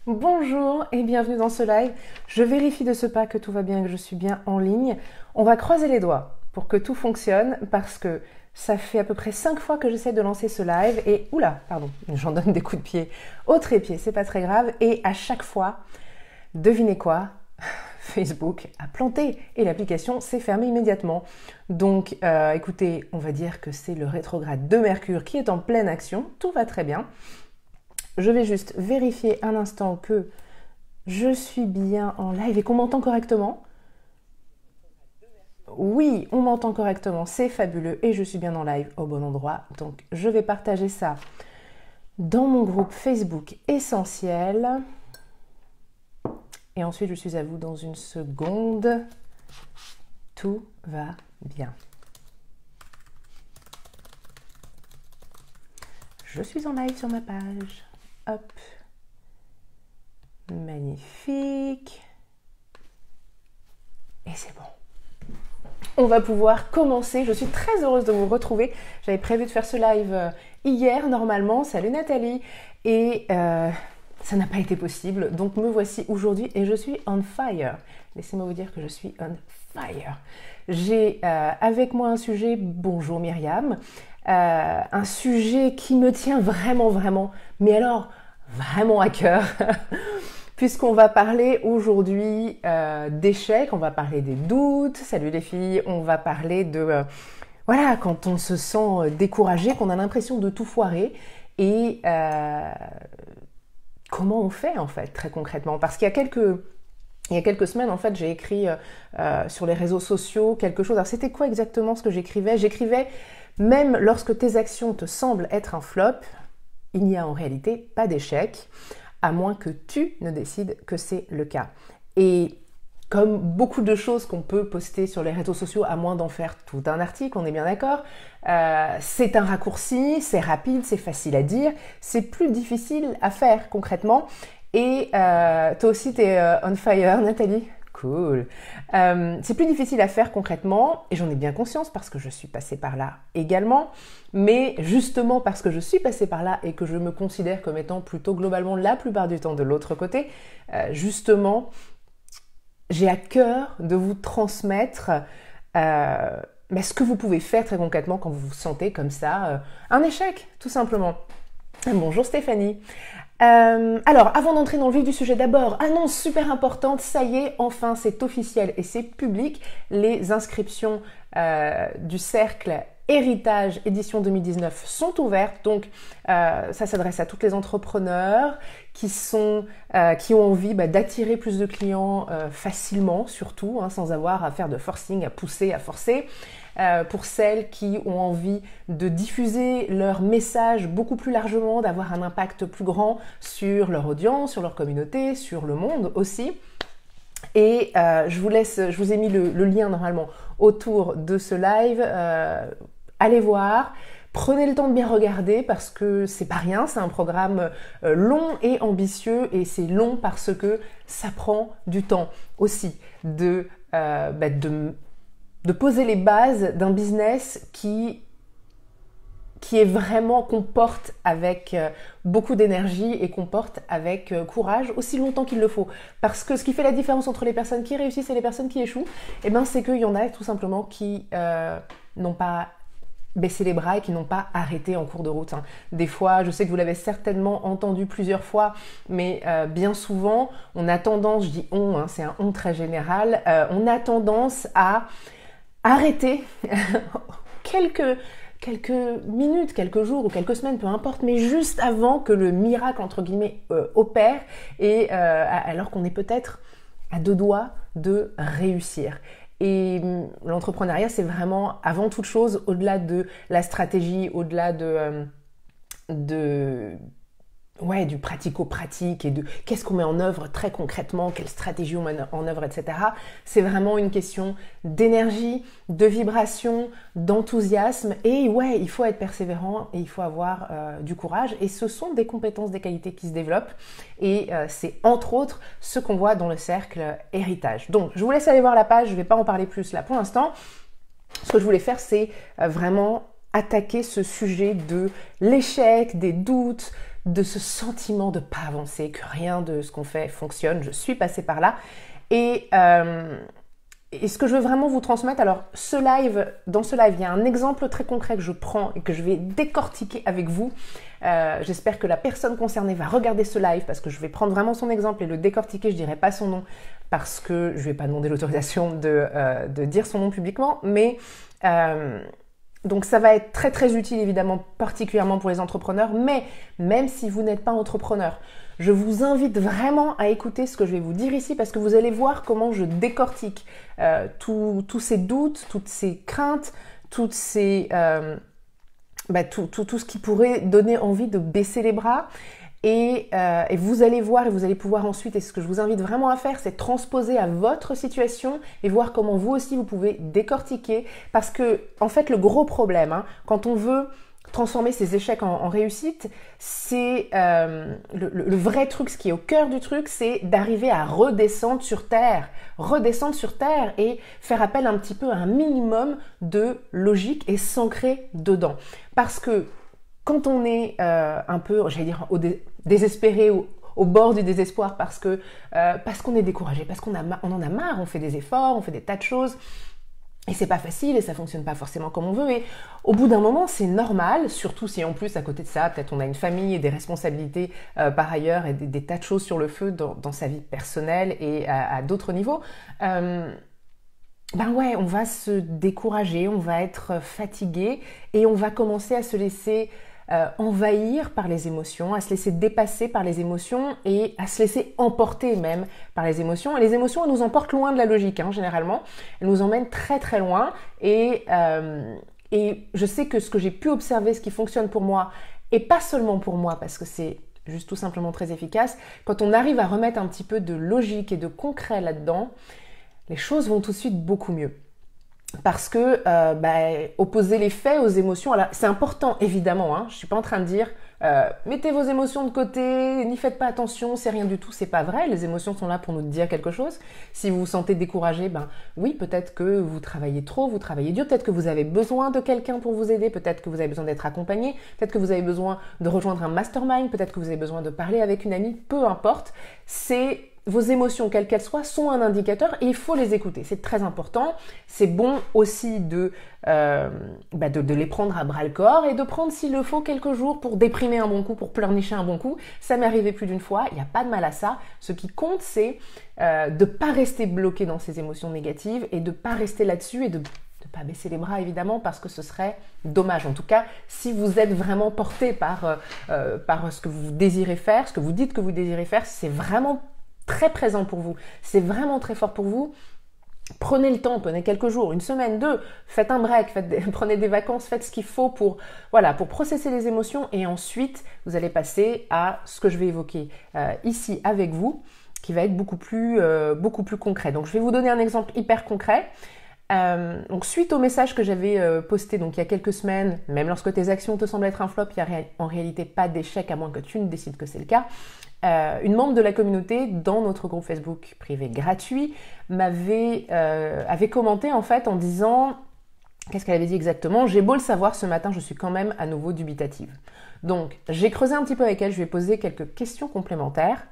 Bonjour et bienvenue dans ce live. Je vérifie de ce pas que tout va bien, que je suis bien en ligne. On va croiser les doigts pour que tout fonctionne parce que ça fait à peu près 5 fois que j'essaie de lancer ce live et oula, pardon, j'en donne des coups de pied au trépied, c'est pas très grave. Et à chaque fois, devinez quoi? Facebook a planté et l'application s'est fermée immédiatement. Donc écoutez, on va dire que c'est le rétrograde de Mercure qui est en pleine action, tout va très bien. Je vais juste vérifier un instant que je suis bien en live et qu'on m'entend correctement. Oui, on m'entend correctement, c'est fabuleux et je suis bien en live au bon endroit. Donc je vais partager ça dans mon groupe Facebook essentiel. Et ensuite je suis à vous dans une seconde. Tout va bien. Je suis en live sur ma page. Hop. Magnifique. Et c'est bon. On va pouvoir commencer. Je suis très heureuse de vous retrouver. J'avais prévu de faire ce live hier normalement. Salut Nathalie. Et ça n'a pas été possible. Donc me voici aujourd'hui et je suis on fire. Laissez-moi vous dire que je suis on fire. J'ai avec moi un sujet, bonjour Myriam, un sujet qui me tient vraiment, mais alors vraiment à cœur, puisqu'on va parler aujourd'hui d'échecs, on va parler des doutes, salut les filles, on va parler de, voilà, quand on se sent découragé, qu'on a l'impression de tout foirer, et comment on fait en fait, très concrètement, parce qu'il y a quelques semaines, en fait, j'ai écrit sur les réseaux sociaux quelque chose. Alors, c'était quoi exactement ce que j'écrivais? J'écrivais, même lorsque tes actions te semblent être un flop, il n'y a en réalité pas d'échec, à moins que tu ne décides que c'est le cas. Et comme beaucoup de choses qu'on peut poster sur les réseaux sociaux, à moins d'en faire tout un article, on est bien d'accord, c'est un raccourci, c'est rapide, c'est facile à dire, c'est plus difficile à faire concrètement. Et toi aussi, t'es on fire, Nathalie? Cool. C'est plus difficile à faire concrètement, et j'en ai bien conscience parce que je suis passée par là également. Mais justement parce que je suis passée par là et que je me considère comme étant plutôt globalement la plupart du temps de l'autre côté, justement, j'ai à cœur de vous transmettre ce que vous pouvez faire très concrètement quand vous vous sentez comme ça, un échec, tout simplement. Bonjour Stéphanie. Alors, avant d'entrer dans le vif du sujet, d'abord, annonce super importante, ça y est, enfin c'est officiel et c'est public, les inscriptions du cercle Héritage édition 2019 sont ouvertes, donc ça s'adresse à toutes les entrepreneurs qui ont envie d'attirer plus de clients facilement, surtout, sans avoir à faire de forcing, à pousser, à forcer. Pour celles qui ont envie de diffuser leur message beaucoup plus largement, d'avoir un impact plus grand sur leur audience, sur leur communauté, sur le monde aussi. Et je vous ai mis le lien normalement autour de ce live. Allez voir. Prenez le temps de bien regarder parce que c'est pas rien, c'est un programme long et ambitieux et c'est long parce que ça prend du temps aussi de poser les bases d'un business qui est vraiment, qu'on porte avec beaucoup d'énergie et qu'on porte avec courage aussi longtemps qu'il le faut. Parce que ce qui fait la différence entre les personnes qui réussissent et les personnes qui échouent, c'est qu'il y en a tout simplement qui n'ont pas baissé les bras et qui n'ont pas arrêté en cours de route. Des fois, je sais que vous l'avez certainement entendu plusieurs fois, mais bien souvent, on a tendance, je dis on, c'est un on très général, on a tendance à arrêter quelques minutes, quelques jours ou quelques semaines, peu importe, mais juste avant que le miracle, entre guillemets, opère, et alors qu'on est peut-être à deux doigts de réussir. Et l'entrepreneuriat, c'est vraiment, avant toute chose, au-delà de la stratégie, au-delà du pratico-pratique et de qu'est-ce qu'on met en œuvre très concrètement, quelle stratégie on met en œuvre, etc. C'est vraiment une question d'énergie, de vibration, d'enthousiasme. Et ouais, il faut être persévérant et il faut avoir du courage. Et ce sont des compétences, des qualités qui se développent. Et c'est entre autres ce qu'on voit dans le cercle Héritage. Donc, je vous laisse aller voir la page. Je ne vais pas en parler plus là pour l'instant. Ce que je voulais faire, c'est vraiment attaquer ce sujet de l'échec, des doutes, de ce sentiment de pas avancer, que rien de ce qu'on fait fonctionne. Je suis passée par là. Et ce que je veux vraiment vous transmettre, alors dans ce live, il y a un exemple très concret que je prends et que je vais décortiquer avec vous. J'espère que la personne concernée va regarder ce live parce que je vais prendre vraiment son exemple et le décortiquer. Je dirai pas son nom parce que je vais pas demander l'autorisation de dire son nom publiquement, mais donc ça va être très très utile évidemment, particulièrement pour les entrepreneurs, mais même si vous n'êtes pas entrepreneur, je vous invite vraiment à écouter ce que je vais vous dire ici parce que vous allez voir comment je décortique tous ces doutes, toutes ces craintes, toutes ces, tout ce qui pourrait donner envie de baisser les bras. Et vous allez voir et vous allez pouvoir ensuite, et ce que je vous invite vraiment à faire, c'est transposer à votre situation et voir comment vous aussi vous pouvez décortiquer. Parce que, en fait, le gros problème, quand on veut transformer ses échecs en réussite, c'est le vrai truc, ce qui est au cœur du truc, c'est d'arriver à redescendre sur terre et faire appel un petit peu à un minimum de logique et s'ancrer dedans. Parce que quand on est un peu, j'allais dire, désespéré ou au bord du désespoir parce qu'on est découragé, parce qu'on en a marre, on fait des efforts, on fait des tas de choses et c'est pas facile et ça fonctionne pas forcément comme on veut, mais au bout d'un moment c'est normal, surtout si en plus à côté de ça peut-être on a une famille et des responsabilités par ailleurs et des tas de choses sur le feu dans sa vie personnelle et à d'autres niveaux. On va se décourager, on va être fatigué et on va commencer à se laisser envahir par les émotions, à se laisser dépasser par les émotions et à se laisser emporter même par les émotions. Et les émotions, elles nous emportent loin de la logique, généralement. Elles nous emmènent très très loin. Et je sais que ce que j'ai pu observer, ce qui fonctionne pour moi, et pas seulement pour moi, parce que c'est juste tout simplement très efficace, quand on arrive à remettre un petit peu de logique et de concret là-dedans, les choses vont tout de suite beaucoup mieux. Parce que opposer les faits aux émotions, alors c'est important évidemment, je suis pas en train de dire mettez vos émotions de côté, n'y faites pas attention, c'est rien du tout, c'est pas vrai, les émotions sont là pour nous dire quelque chose. Si vous vous sentez découragé, oui, peut-être que vous travaillez trop, vous travaillez dur, peut-être que vous avez besoin de quelqu'un pour vous aider, peut-être que vous avez besoin d'être accompagné, peut-être que vous avez besoin de rejoindre un mastermind, peut-être que vous avez besoin de parler avec une amie, peu importe, vos émotions, quelles qu'elles soient, sont un indicateur et il faut les écouter. C'est très important. C'est bon aussi de les prendre à bras-le-corps et de prendre, s'il le faut, quelques jours pour déprimer un bon coup, pour pleurnicher un bon coup. Ça m'est arrivé plus d'une fois. Il n'y a pas de mal à ça. Ce qui compte, c'est de ne pas rester bloqué dans ces émotions négatives et de ne pas rester là-dessus et de ne pas baisser les bras, évidemment, parce que ce serait dommage. En tout cas, si vous êtes vraiment porté par ce que vous désirez faire, ce que vous dites que vous désirez faire, c'est vraiment très présent pour vous, c'est vraiment très fort pour vous, prenez le temps, prenez quelques jours, une semaine, 2, faites un break, prenez des vacances, faites ce qu'il faut pour processer les émotions et ensuite vous allez passer à ce que je vais évoquer ici avec vous, qui va être beaucoup plus concret. Donc je vais vous donner un exemple hyper concret. Donc suite au message que j'avais posté donc il y a quelques semaines, même lorsque tes actions te semblent être un flop, il n'y a en réalité pas d'échec à moins que tu ne décides que c'est le cas. Une membre de la communauté dans notre groupe Facebook privé gratuit avait commenté en fait en disant, qu'est-ce qu'elle avait dit exactement? J'ai beau le savoir, ce matin je suis quand même à nouveau dubitative. Donc j'ai creusé un petit peu avec elle, je lui ai posé quelques questions complémentaires.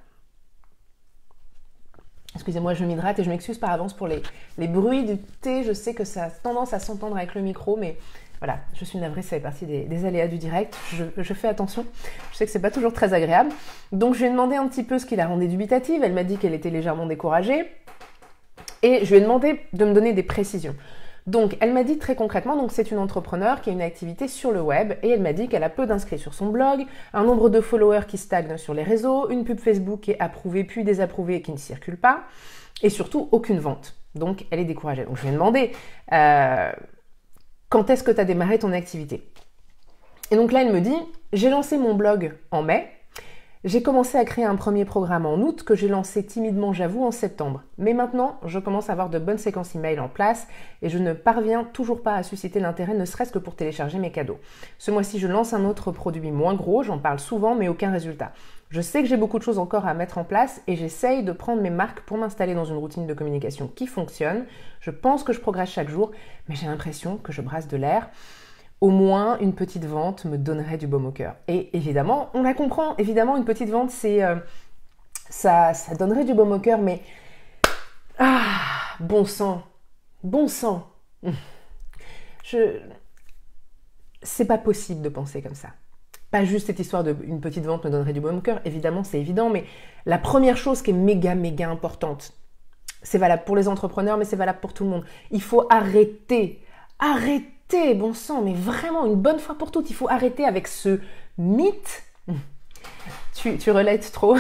Excusez-moi, je m'hydrate et je m'excuse par avance pour les bruits du thé. Je sais que ça a tendance à s'entendre avec le micro, mais voilà, je suis navrée, ça fait partie des aléas du direct. Je fais attention. Je sais que c'est pas toujours très agréable. Donc, je lui ai demandé un petit peu ce qui la rendait dubitative. Elle m'a dit qu'elle était légèrement découragée. Et je lui ai demandé de me donner des précisions. Donc, elle m'a dit très concrètement, donc c'est une entrepreneure qui a une activité sur le web et elle m'a dit qu'elle a peu d'inscrits sur son blog, un nombre de followers qui stagne sur les réseaux, une pub Facebook qui est approuvée puis désapprouvée et qui ne circule pas et surtout aucune vente. Donc, elle est découragée. Donc, je lui ai demandé quand est-ce que tu as démarré ton activité? Et donc là, elle me dit, j'ai lancé mon blog en mai. J'ai commencé à créer un premier programme en août que j'ai lancé timidement, j'avoue, en septembre. Mais maintenant, je commence à avoir de bonnes séquences email en place et je ne parviens toujours pas à susciter l'intérêt, ne serait-ce que pour télécharger mes cadeaux. Ce mois-ci, je lance un autre produit moins gros, j'en parle souvent, mais aucun résultat. Je sais que j'ai beaucoup de choses encore à mettre en place et j'essaye de prendre mes marques pour m'installer dans une routine de communication qui fonctionne. Je pense que je progresse chaque jour, mais j'ai l'impression que je brasse de l'air. au moins une petite vente me donnerait du baume au cœur. Et évidemment, on la comprend, évidemment une petite vente ça donnerait du baume au cœur, mais bon sang, c'est pas possible de penser comme ça. Pas juste cette histoire d'une petite vente me donnerait du baume au cœur, évidemment c'est évident, mais la première chose qui est méga importante, c'est valable pour les entrepreneurs, mais c'est valable pour tout le monde. Il faut arrêter, bon sang, mais vraiment une bonne fois pour toutes, il faut arrêter avec ce mythe. Tu relates trop.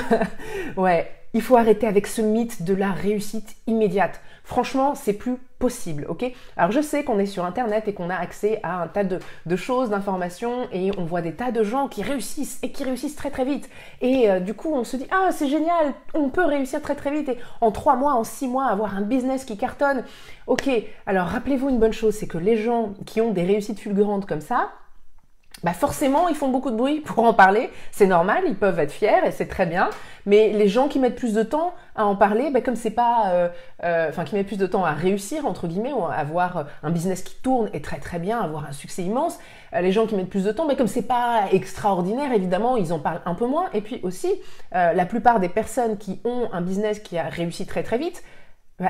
Ouais, il faut arrêter avec ce mythe de la réussite immédiate. Franchement, c'est plus possible, ok? Alors je sais qu'on est sur Internet et qu'on a accès à un tas de choses, d'informations, et on voit des tas de gens qui réussissent et qui réussissent très très vite. Et du coup, on se dit, ah c'est génial, on peut réussir très très vite et en 3 mois, en 6 mois, avoir un business qui cartonne. Ok, alors rappelez-vous une bonne chose, c'est que les gens qui ont des réussites fulgurantes comme ça, bah forcément, ils font beaucoup de bruit pour en parler. C'est normal, ils peuvent être fiers et c'est très bien. Mais les gens qui mettent plus de temps à en parler, bah comme c'est pas, qui mettent plus de temps à réussir entre guillemets, ou à avoir un business qui tourne et très très bien, avoir un succès immense. Les gens qui mettent plus de temps, bah comme c'est pas extraordinaire, évidemment, ils en parlent un peu moins. Et puis aussi, la plupart des personnes qui ont un business qui a réussi très très vite,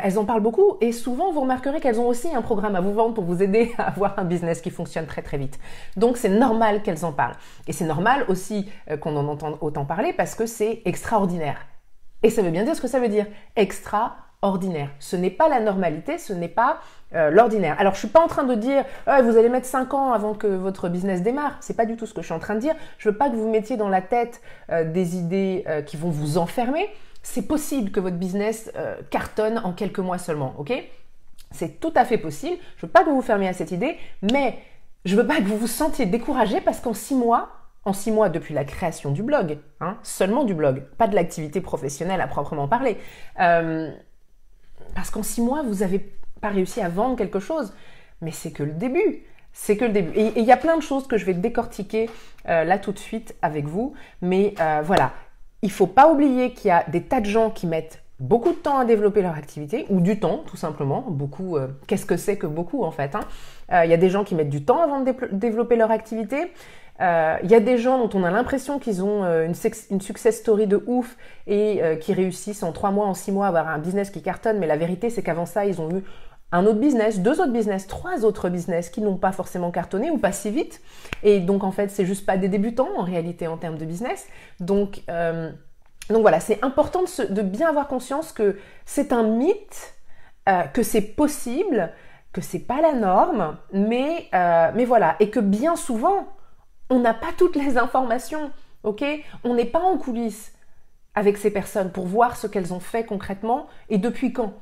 elles en parlent beaucoup et souvent vous remarquerez qu'elles ont aussi un programme à vous vendre pour vous aider à avoir un business qui fonctionne très très vite. Donc c'est normal qu'elles en parlent. Et c'est normal aussi qu'on en entende autant parler parce que c'est extraordinaire. Et ça veut bien dire ce que ça veut dire. Extraordinaire. Ce n'est pas la normalité, ce n'est pas l'ordinaire. Alors je suis pas en train de dire vous allez mettre 5 ans avant que votre business démarre. C'est pas du tout ce que je suis en train de dire. Je veux pas que vous mettiez dans la tête des idées qui vont vous enfermer. C'est possible que votre business cartonne en quelques mois seulement, ok? C'est tout à fait possible. Je ne veux pas que vous vous fermiez à cette idée, mais je ne veux pas que vous vous sentiez découragé parce qu'en 6 mois, depuis la création du blog, seulement du blog, pas de l'activité professionnelle à proprement parler, parce qu'en 6 mois, vous n'avez pas réussi à vendre quelque chose, mais c'est que le début. C'est que le début. Et il y a plein de choses que je vais décortiquer là tout de suite avec vous, mais voilà. Il ne faut pas oublier qu'il y a des tas de gens qui mettent beaucoup de temps à développer leur activité, ou du temps tout simplement. Beaucoup, qu'est-ce que c'est que beaucoup en fait, il y a des gens qui mettent du temps avant de développer leur activité. Il y a des gens dont on a l'impression qu'ils ont une success story de ouf et qui réussissent en 3 mois, en 6 mois à avoir un business qui cartonne, mais la vérité c'est qu'avant ça, ils ont eu un autre business, 2 autres business, 3 autres business qui n'ont pas forcément cartonné ou pas si vite. Et donc en fait, c'est juste pas des débutants en réalité en termes de business. Donc voilà, c'est important de bien avoir conscience que c'est un mythe, que c'est possible, que c'est pas la norme, mais voilà, et que bien souvent, on n'a pas toutes les informations, ok? On n'est pas en coulisses avec ces personnes pour voir ce qu'elles ont fait concrètement et depuis quand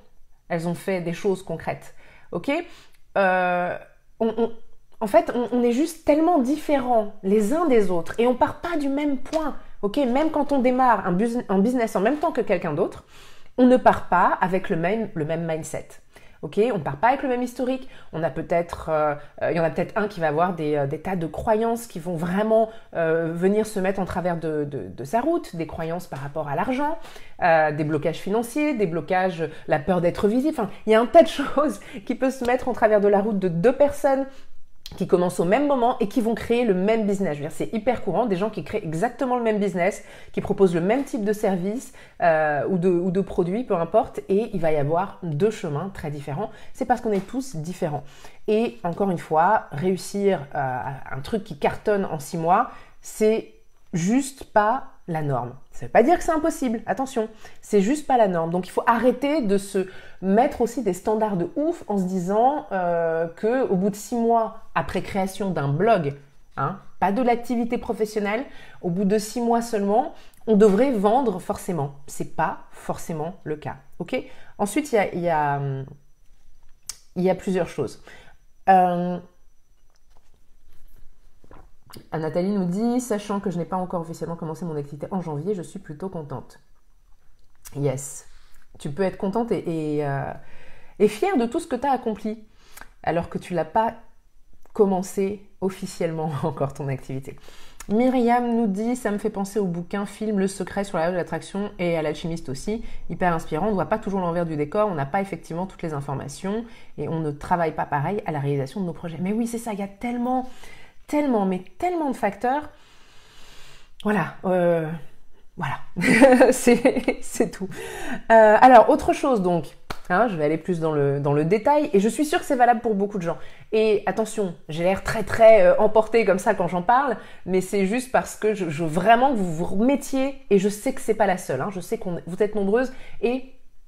elles ont fait des choses concrètes, ok? En fait, on est juste tellement différents les uns des autres et on part pas du même point, ok? Même quand on démarre un business en même temps que quelqu'un d'autre, on ne part pas avec le même mindset. Ok, on ne part pas avec le même historique. On a peut-être, il y en a peut-être un qui va avoir des tas de croyances qui vont vraiment venir se mettre en travers de sa route, des croyances par rapport à l'argent, des blocages financiers, des blocages, la peur d'être visible. Enfin, il y a un tas de choses qui peuvent se mettre en travers de la route de 2 personnes qui commencent au même moment et qui vont créer le même business. Je veux dire, c'est hyper courant, des gens qui créent exactement le même business, qui proposent le même type de service ou de produits, peu importe, et il va y avoir 2 chemins très différents. C'est parce qu'on est tous différents. Et encore une fois, réussir un truc qui cartonne en 6 mois, c'est juste pas la norme. Ça ne veut pas dire que c'est impossible, attention, c'est juste pas la norme. Donc il faut arrêter de se mettre aussi des standards de ouf en se disant qu'au bout de 6 mois après création d'un blog, pas de l'activité professionnelle, au bout de 6 mois seulement, on devrait vendre forcément. C'est pas forcément le cas, ok? Ensuite, il y a plusieurs choses. Nathalie nous dit, sachant que je n'ai pas encore officiellement commencé mon activité en janvier, je suis plutôt contente. Yes, tu peux être contente et fière de tout ce que tu as accompli, alors que tu l'as pas commencé officiellement encore ton activité. Myriam nous dit, ça me fait penser au bouquin film Le secret sur la loi de l'attraction et à l'alchimiste aussi, hyper inspirant. On ne voit pas toujours l'envers du décor, on n'a pas effectivement toutes les informations et on ne travaille pas pareil à la réalisation de nos projets. Mais oui, c'est ça, il y a tellement mais tellement de facteurs. Voilà, c'est tout. Alors, autre chose donc, hein, je vais aller plus dans le détail, et je suis sûre que c'est valable pour beaucoup de gens. Et attention, j'ai l'air très très emportée comme ça quand j'en parle, mais c'est juste parce que je veux vraiment que vous vous remettiez, et je sais que c'est pas la seule, hein, je sais que vous êtes nombreuses, et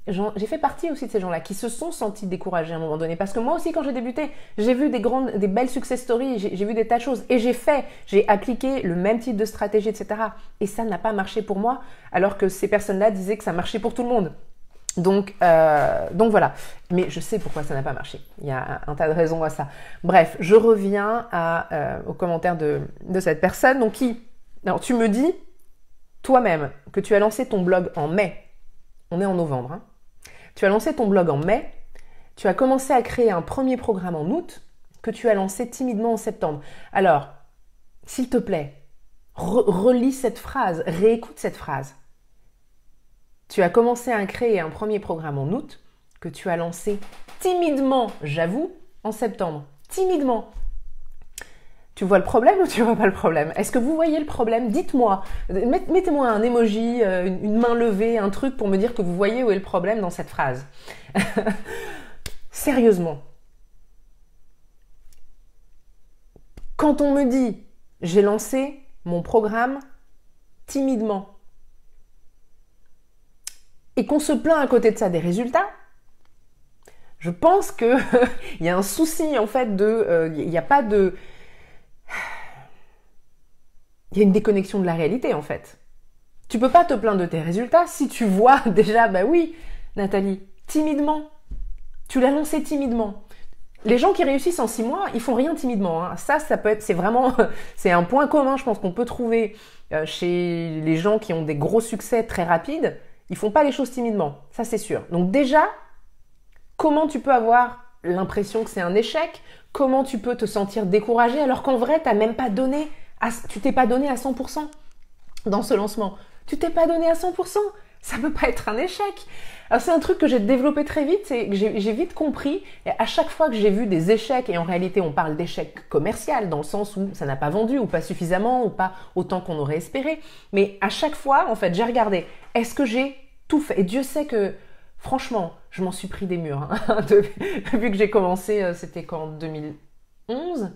j'ai fait partie aussi de ces gens-là qui se sont sentis découragés à un moment donné. Parce que moi aussi, quand j'ai débuté, j'ai vu des belles success stories, j'ai vu des tas de choses. Et j'ai appliqué le même type de stratégie, etc. Et ça n'a pas marché pour moi, alors que ces personnes-là disaient que ça marchait pour tout le monde. Donc voilà. Mais je sais pourquoi ça n'a pas marché. Il y a un tas de raisons à ça. Bref, je reviens aux commentaires de cette personne. Donc alors tu me dis, toi-même, que tu as lancé ton blog en mai. On est en novembre, hein. Tu as lancé ton blog en mai, tu as commencé à créer un premier programme en août, que tu as lancé timidement en septembre. Alors, s'il te plaît, relis cette phrase, réécoute cette phrase. Tu as commencé à créer un premier programme en août, que tu as lancé timidement, j'avoue, en septembre. Timidement. Tu vois le problème ou tu vois pas le problème? Est-ce que vous voyez le problème? Dites-moi. Mettez-moi un emoji, une main levée, un truc pour me dire que vous voyez où est le problème dans cette phrase. Sérieusement. Quand on me dit « j'ai lancé mon programme timidement » et qu'on se plaint à côté de ça des résultats, je pense qu'il y a un souci en fait il n'y a pas de... Il y a une déconnexion de la réalité en fait. Tu peux pas te plaindre de tes résultats si tu vois déjà, bah oui, Nathalie, timidement. Tu l'as lancé timidement. Les gens qui réussissent en 6 mois, ils font rien timidement, hein. Ça peut être, c'est un point commun, je pense qu'on peut trouver chez les gens qui ont des gros succès très rapides. Ils font pas les choses timidement, ça c'est sûr. Donc déjà, comment tu peux avoir l'impression que c'est un échec? Comment tu peux te sentir découragé alors qu'en vrai, tu t'es pas donné à 100% dans ce lancement. Tu t'es pas donné à 100%. Ça peut pas être un échec. Alors c'est un truc que j'ai développé très vite, c'est que j'ai vite compris. Et à chaque fois que j'ai vu des échecs, et en réalité on parle d'échec commercial dans le sens où ça n'a pas vendu ou pas suffisamment ou pas autant qu'on aurait espéré. Mais à chaque fois, en fait, j'ai regardé. Est-ce que j'ai tout fait? Et Dieu sait que, franchement, je m'en suis pris des murs. Hein. Depuis que j'ai commencé, c'était qu'en 2011.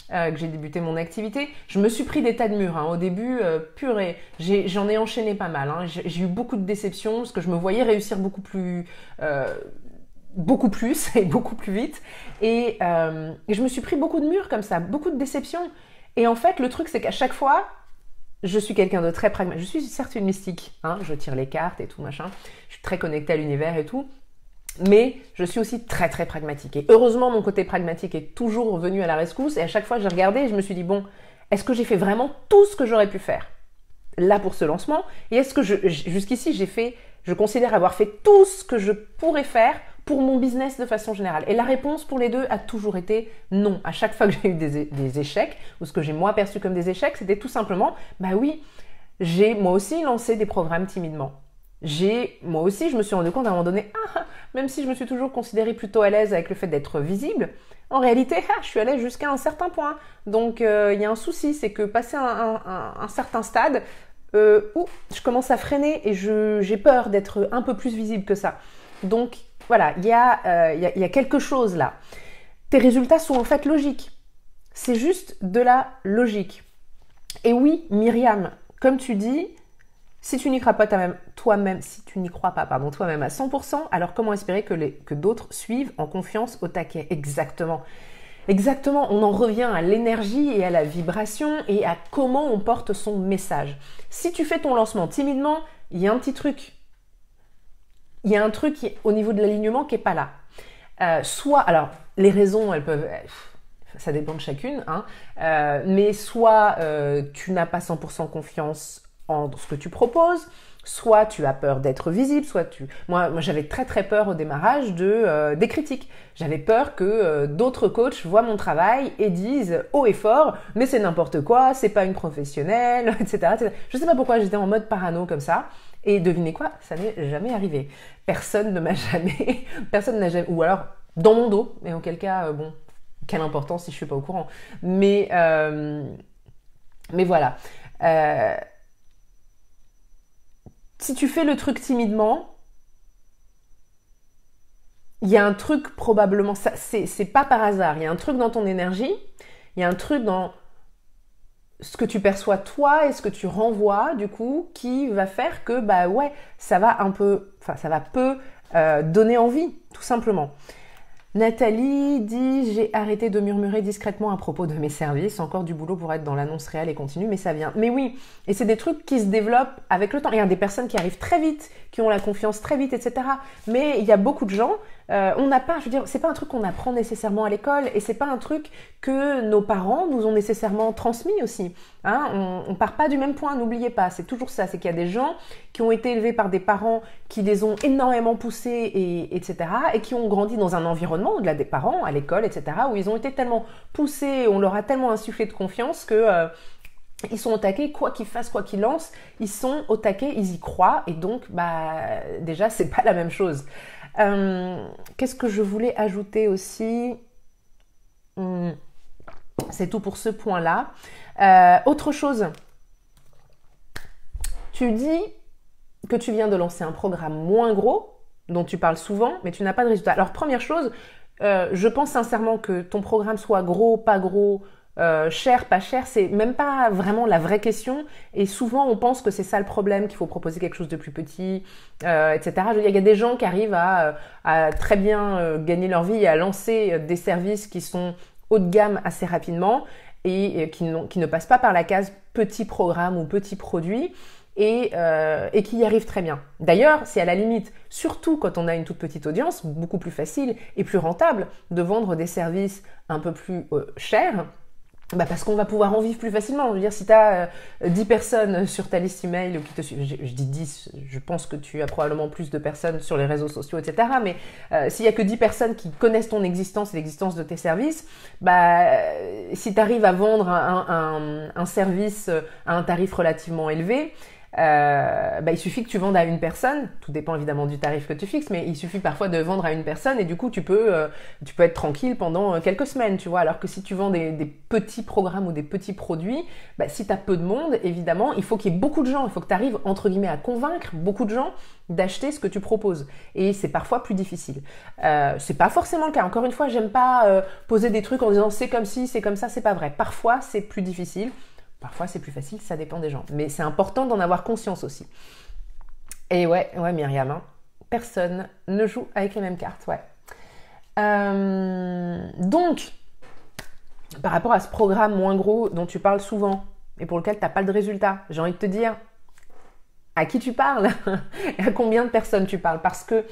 Que j'ai débuté mon activité, je me suis pris des tas de murs. Hein. Au début, purée, j'en ai enchaîné pas mal. Hein. J'ai eu beaucoup de déceptions parce que je me voyais réussir beaucoup plus et beaucoup plus vite. Et je me suis pris beaucoup de murs comme ça, beaucoup de déceptions. Et en fait, le truc, c'est qu'à chaque fois, je suis quelqu'un de très pragmatique. Je suis certes une mystique, hein. Je tire les cartes et tout, machin. Je suis très connectée à l'univers et tout. Mais je suis aussi très très pragmatique. Et heureusement, mon côté pragmatique est toujours revenu à la rescousse. Et à chaque fois, j'ai regardé et je me suis dit, bon, est-ce que j'ai fait vraiment tout ce que j'aurais pu faire là pour ce lancement? Et est-ce que jusqu'ici, je considère avoir fait tout ce que je pourrais faire pour mon business de façon générale? Et la réponse pour les deux a toujours été non. À chaque fois que j'ai eu des échecs, ou ce que j'ai moi perçu comme des échecs, c'était tout simplement, bah oui, j'ai moi aussi lancé des programmes timidement. Moi aussi, je me suis rendu compte à un moment donné, même si je me suis toujours considérée plutôt à l'aise avec le fait d'être visible, en réalité, je suis à l'aise jusqu'à un certain point. Donc, il y a un souci, c'est que passé un certain stade, je commence à freiner et j'ai peur d'être un peu plus visible que ça. Donc, voilà, il y a quelque chose là. Tes résultats sont en fait logiques. C'est juste de la logique. Et oui, Myriam, comme tu dis, si tu n'y crois pas toi-même à 100%, alors comment espérer que d'autres suivent en confiance au taquet? Exactement. Exactement, on en revient à l'énergie et à la vibration et à comment on porte son message. Si tu fais ton lancement timidement, il y a un petit truc. Il y a un truc au niveau de l'alignement qui n'est pas là. Alors, les raisons, elles peuvent... ça dépend de chacune, hein, mais soit tu n'as pas 100% confiance en ce que tu proposes, soit tu as peur d'être visible, Moi, j'avais très très peur au démarrage des critiques. J'avais peur que d'autres coachs voient mon travail et disent haut et fort, mais c'est n'importe quoi, c'est pas une professionnelle, etc., etc. Je sais pas pourquoi j'étais en mode parano comme ça. Et devinez quoi, ça n'est jamais arrivé. Personne n'a jamais, ou alors dans mon dos, mais auquel cas, Quelle importance si je suis pas au courant. Mais voilà. Si tu fais le truc timidement, il y a un truc probablement, ça, c'est pas par hasard, il y a un truc dans ton énergie, il y a un truc dans ce que tu perçois toi et ce que tu renvoies du coup qui va faire que bah ouais, ça va peu donner envie, tout simplement. Nathalie dit « J'ai arrêté de murmurer discrètement à propos de mes services. Encore du boulot pour être dans l'annonce réelle et continue, mais ça vient. » Mais oui, et c'est des trucs qui se développent avec le temps. Il y a des personnes qui arrivent très vite, qui ont la confiance très vite, etc. Mais il y a beaucoup de gens, on n'a pas, je veux dire, c'est pas un truc qu'on apprend nécessairement à l'école et c'est pas un truc que nos parents nous ont nécessairement transmis aussi. Hein, on part pas du même point, n'oubliez pas, c'est toujours ça, c'est qu'il y a des gens qui ont été élevés par des parents qui les ont énormément poussés, etc. et qui ont grandi dans un environnement, au-delà des parents, à l'école, etc., où ils ont été tellement poussés, on leur a tellement insufflé de confiance que ils sont au taquet, quoi qu'ils fassent, quoi qu'ils lancent, ils sont au taquet, ils y croient, et donc, bah, déjà, c'est pas la même chose. Qu'est-ce que je voulais ajouter aussi ? C'est tout pour ce point-là. Autre chose, tu dis que tu viens de lancer un programme moins gros, dont tu parles souvent, mais tu n'as pas de résultat. Alors, première chose, je pense sincèrement que ton programme soit gros, pas gros, cher, pas cher, c'est même pas vraiment la vraie question. Et souvent, on pense que c'est ça le problème, qu'il faut proposer quelque chose de plus petit, etc. Je veux dire, il y a des gens qui arrivent à très bien gagner leur vie et à lancer des services qui sont haut de gamme assez rapidement et qui ne passent pas par la case petit programme ou petit produit. Et qui y arrivent très bien. D'ailleurs, c'est à la limite, surtout quand on a une toute petite audience, beaucoup plus facile et plus rentable de vendre des services un peu plus chers, bah parce qu'on va pouvoir en vivre plus facilement. Je veux dire, si tu as 10 personnes sur ta liste email qui te suivent, je dis 10, je pense que tu as probablement plus de personnes sur les réseaux sociaux, etc. Mais s'il n'y a que 10 personnes qui connaissent ton existence et l'existence de tes services, bah, si tu arrives à vendre un service à un tarif relativement élevé, bah, il suffit que tu vendes à une personne, tout dépend évidemment du tarif que tu fixes, mais il suffit parfois de vendre à une personne et du coup tu peux être tranquille pendant quelques semaines, tu vois, alors que si tu vends des petits programmes ou des petits produits, bah, si tu as peu de monde, évidemment, il faut qu'il y ait beaucoup de gens, il faut que tu arrives entre guillemets à convaincre beaucoup de gens d'acheter ce que tu proposes et c'est parfois plus difficile. C'est pas forcément le cas, encore une fois, j'aime pas poser des trucs en disant c'est comme ci, c'est comme ça, c'est pas vrai. Parfois c'est plus difficile. Parfois, c'est plus facile, ça dépend des gens. Mais c'est important d'en avoir conscience aussi. Et ouais Myriam, hein, personne ne joue avec les mêmes cartes, ouais. Donc, par rapport à ce programme moins gros dont tu parles souvent et pour lequel tu n'as pas de résultat, j'ai envie de te dire à qui tu parles et à combien de personnes tu parles. Parce que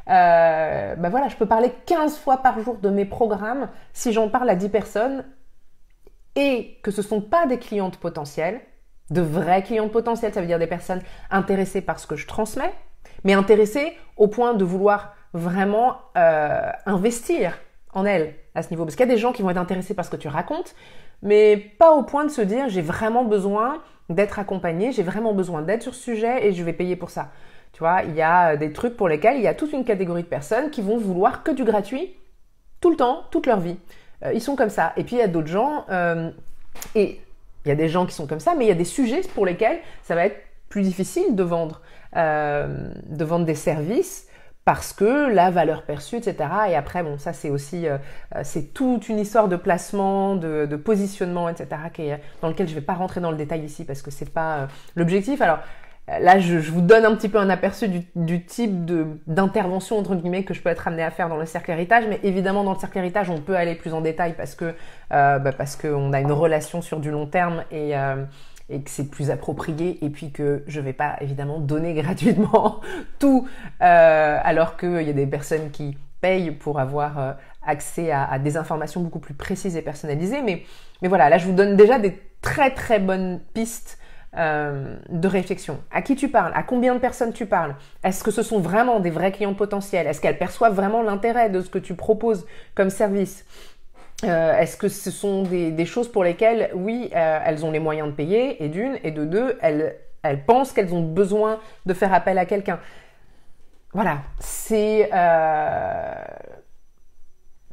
bah voilà, je peux parler 15 fois par jour de mes programmes. Si j'en parle à 10 personnes, et que ce ne sont pas des clientes potentielles, de vraies clientes potentielles, ça veut dire des personnes intéressées par ce que je transmets, mais intéressées au point de vouloir vraiment investir en elles à ce niveau. Parce qu'il y a des gens qui vont être intéressés par ce que tu racontes, mais pas au point de se dire j'ai vraiment besoin d'être accompagnée, j'ai vraiment besoin d'aide sur ce sujet et je vais payer pour ça. Tu vois, il y a des trucs pour lesquels il y a toute une catégorie de personnes qui vont vouloir que du gratuit tout le temps, toute leur vie. Ils sont comme ça. Et puis il y a d'autres gens, et il y a des gens qui sont comme ça, mais il y a des sujets pour lesquels ça va être plus difficile de vendre des services parce que la valeur perçue, etc. Et après, bon, ça c'est aussi, c'est toute une histoire de placement, de positionnement, etc. Dans lequel je ne vais pas rentrer dans le détail ici parce que c'est pas l'objectif. Alors, là, je vous donne un petit peu un aperçu du type d'intervention, entre guillemets, que je peux être amenée à faire dans le cercle héritage. Mais évidemment, dans le cercle héritage, on peut aller plus en détail parce qu'on a une relation sur du long terme et que c'est plus approprié. Et puis que je ne vais pas, évidemment, donner gratuitement tout alors qu'il y a des personnes qui payent pour avoir accès à des informations beaucoup plus précises et personnalisées. Mais voilà, là, je vous donne déjà des très, très bonnes pistes de réflexion. À qui tu parles? À combien de personnes tu parles? Est-ce que ce sont vraiment des vrais clients potentiels? Est-ce qu'elles perçoivent vraiment l'intérêt de ce que tu proposes comme service? Est-ce que ce sont des choses pour lesquelles, oui, elles ont les moyens de payer, et d'une, et de deux, elles pensent qu'elles ont besoin de faire appel à quelqu'un? Voilà, c'est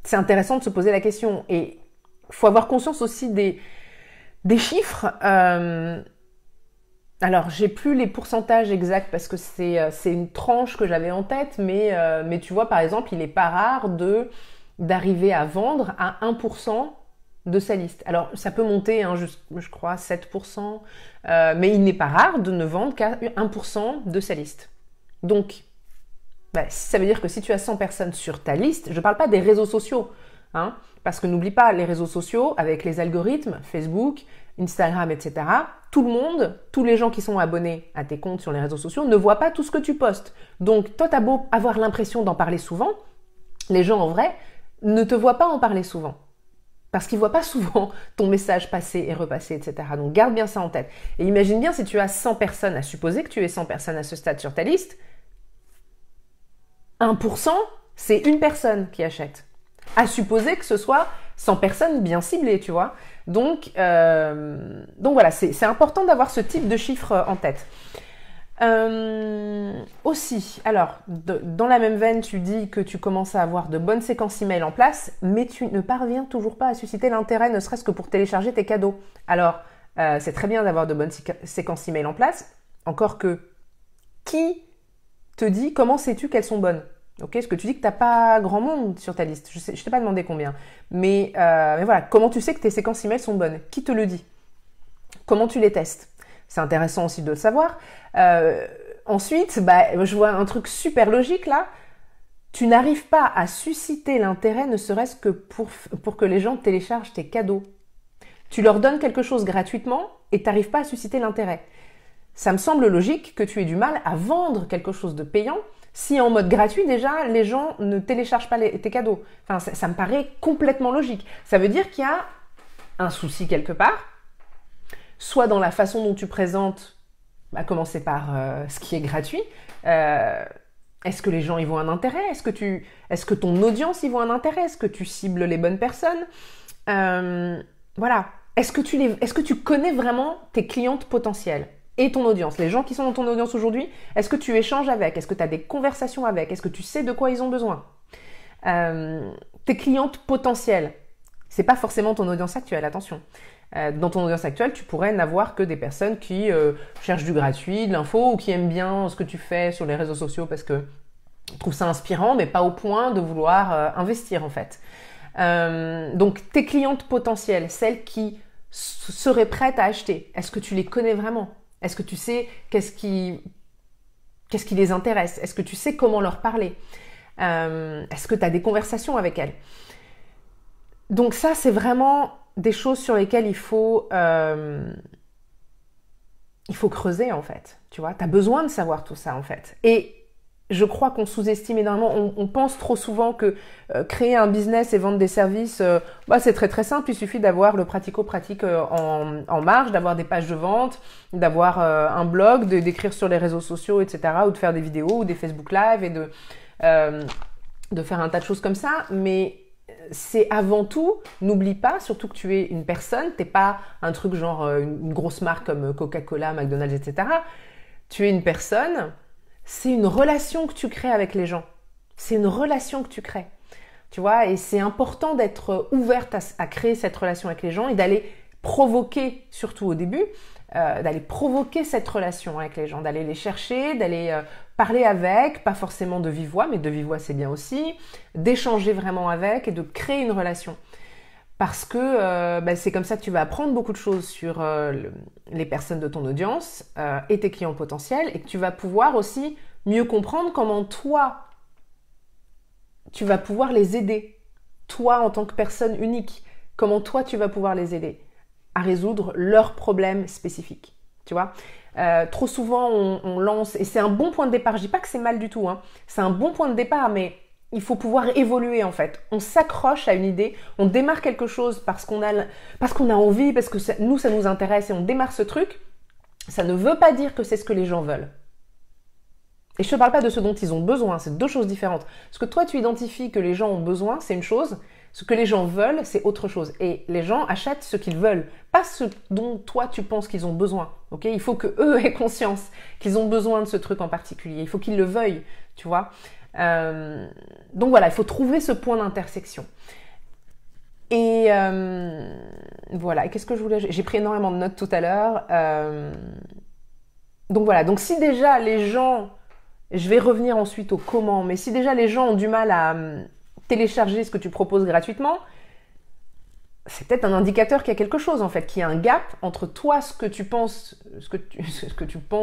c'est intéressant de se poser la question. Et il faut avoir conscience aussi des chiffres. Alors, j'ai plus les pourcentages exacts parce que c'est une tranche que j'avais en tête, mais tu vois, par exemple, il n'est pas rare d'arriver à vendre à 1% de sa liste. Alors, ça peut monter, hein, je crois, 7%, mais il n'est pas rare de ne vendre qu'à 1% de sa liste. Donc, ça veut dire que si tu as 100 personnes sur ta liste, je ne parle pas des réseaux sociaux, hein, parce que n'oublie pas, les réseaux sociaux, avec les algorithmes, Facebook, Instagram, etc., tout le monde, tous les gens qui sont abonnés à tes comptes sur les réseaux sociaux ne voient pas tout ce que tu postes. Donc, toi, tu as beau avoir l'impression d'en parler souvent, les gens en vrai ne te voient pas en parler souvent. Parce qu'ils ne voient pas souvent ton message passer et repasser, etc. Donc, garde bien ça en tête. Et imagine bien si tu as 100 personnes, à supposer que tu aies 100 personnes à ce stade sur ta liste, 1%, c'est une personne qui achète. À supposer que ce soit 100 personnes bien ciblées, tu vois. Donc voilà, c'est important d'avoir ce type de chiffre en tête. Aussi, alors, dans la même veine, tu dis que tu commences à avoir de bonnes séquences email en place, mais tu ne parviens toujours pas à susciter l'intérêt, ne serait-ce que pour télécharger tes cadeaux. Alors, c'est très bien d'avoir de bonnes séquences email en place, encore que qui te dit comment sais-tu qu'elles sont bonnes? Ok, parce que tu dis que tu n'as pas grand monde sur ta liste. Je ne t'ai pas demandé combien. Mais voilà, comment tu sais que tes séquences email sont bonnes? Qui te le dit? Comment tu les testes? C'est intéressant aussi de le savoir. Ensuite, je vois un truc super logique là. Tu n'arrives pas à susciter l'intérêt, ne serait-ce que pour que les gens téléchargent tes cadeaux. Tu leur donnes quelque chose gratuitement et tu n'arrives pas à susciter l'intérêt. Ça me semble logique que tu aies du mal à vendre quelque chose de payant si en mode gratuit, déjà, les gens ne téléchargent pas tes cadeaux. Enfin, ça me paraît complètement logique. Ça veut dire qu'il y a un souci quelque part, soit dans la façon dont tu présentes, à commencer par ce qui est gratuit. Est-ce que les gens y voient un intérêt? Est-ce que ton audience y voit un intérêt? Est-ce que tu cibles les bonnes personnes? Voilà. Est-ce que tu connais vraiment tes clientes potentielles? Et ton audience, les gens qui sont dans ton audience aujourd'hui, est-ce que tu échanges avec? Est-ce que tu as des conversations avec? Est-ce que tu sais de quoi ils ont besoin? Tes clientes potentielles, c'est pas forcément ton audience actuelle, attention. Dans ton audience actuelle, tu pourrais n'avoir que des personnes qui cherchent du gratuit, de l'info, ou qui aiment bien ce que tu fais sur les réseaux sociaux parce que trouvent ça inspirant, mais pas au point de vouloir investir en fait. Donc tes clientes potentielles, celles qui seraient prêtes à acheter, est-ce que tu les connais vraiment? Est-ce que tu sais qu'est-ce qui les intéresse? Est-ce que tu sais comment leur parler? Est-ce que tu as des conversations avec elles? Donc ça, c'est vraiment des choses sur lesquelles il faut creuser en fait. Tu vois, tu as besoin de savoir tout ça en fait. Et je crois qu'on sous-estime énormément. On pense trop souvent que créer un business et vendre des services, c'est très très simple. Il suffit d'avoir le pratico-pratique en marge, d'avoir des pages de vente, d'avoir un blog, d'écrire sur les réseaux sociaux, etc. ou de faire des vidéos ou des Facebook Live et de faire un tas de choses comme ça. Mais c'est avant tout, n'oublie pas, surtout que tu es une personne, t'es pas un truc genre une grosse marque comme Coca-Cola, McDonald's, etc. Tu es une personne. C'est une relation que tu crées avec les gens. C'est une relation que tu crées. Tu vois, et c'est important d'être ouverte à créer cette relation avec les gens et d'aller provoquer, surtout au début, d'aller provoquer cette relation avec les gens, d'aller les chercher, d'aller parler avec, pas forcément de vive voix, mais de vive voix c'est bien aussi, d'échanger vraiment avec et de créer une relation. Parce que c'est comme ça que tu vas apprendre beaucoup de choses sur les personnes de ton audience et tes clients potentiels et que tu vas pouvoir aussi mieux comprendre comment toi, tu vas pouvoir les aider. Toi, en tant que personne unique, comment toi, tu vas pouvoir les aider à résoudre leurs problèmes spécifiques. Tu vois, trop souvent, on lance, et c'est un bon point de départ. Je dis pas que c'est mal du tout, hein. C'est un bon point de départ, mais il faut pouvoir évoluer en fait. On s'accroche à une idée, on démarre quelque chose parce qu'on a envie, parce que ça nous intéresse et on démarre ce truc. Ça ne veut pas dire que c'est ce que les gens veulent. Et je ne te parle pas de ce dont ils ont besoin, c'est deux choses différentes. Ce que toi, tu identifies que les gens ont besoin, c'est une chose. Ce que les gens veulent, c'est autre chose. Et les gens achètent ce qu'ils veulent, pas ce dont toi, tu penses qu'ils ont besoin. Okay, il faut qu'eux aient conscience qu'ils ont besoin de ce truc en particulier. Il faut qu'ils le veuillent, tu vois. Donc voilà, il faut trouver ce point d'intersection. Et voilà, qu'est-ce que je voulais... J'ai pris énormément de notes tout à l'heure. Donc voilà, donc si déjà les gens... Je vais revenir ensuite au comment, mais si déjà les gens ont du mal à télécharger ce que tu proposes gratuitement, c'est peut-être un indicateur qu'il y a quelque chose en fait, qu'il y a un gap entre toi, ce que tu penses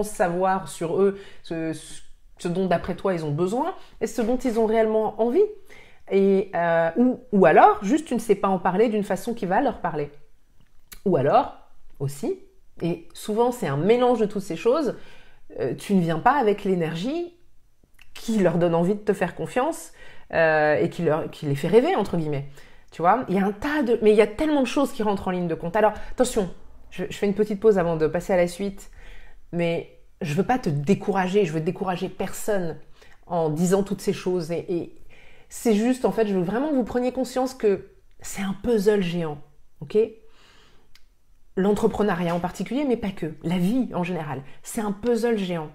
savoir sur eux, ce dont d'après toi ils ont besoin, et ce dont ils ont réellement envie. Et, ou alors, juste tu ne sais pas en parler d'une façon qui va leur parler. Ou alors, aussi, et souvent c'est un mélange de toutes ces choses, tu ne viens pas avec l'énergie qui leur donne envie de te faire confiance et qui les fait rêver, entre guillemets. Tu vois, il y a mais il y a tellement de choses qui rentrent en ligne de compte. Alors, attention, je fais une petite pause avant de passer à la suite, mais je veux pas te décourager, je veux décourager personne en disant toutes ces choses. Et c'est juste, en fait, je veux vraiment que vous preniez conscience que c'est un puzzle géant, ok ? L'entrepreneuriat en particulier, mais pas que. La vie en général. C'est un puzzle géant.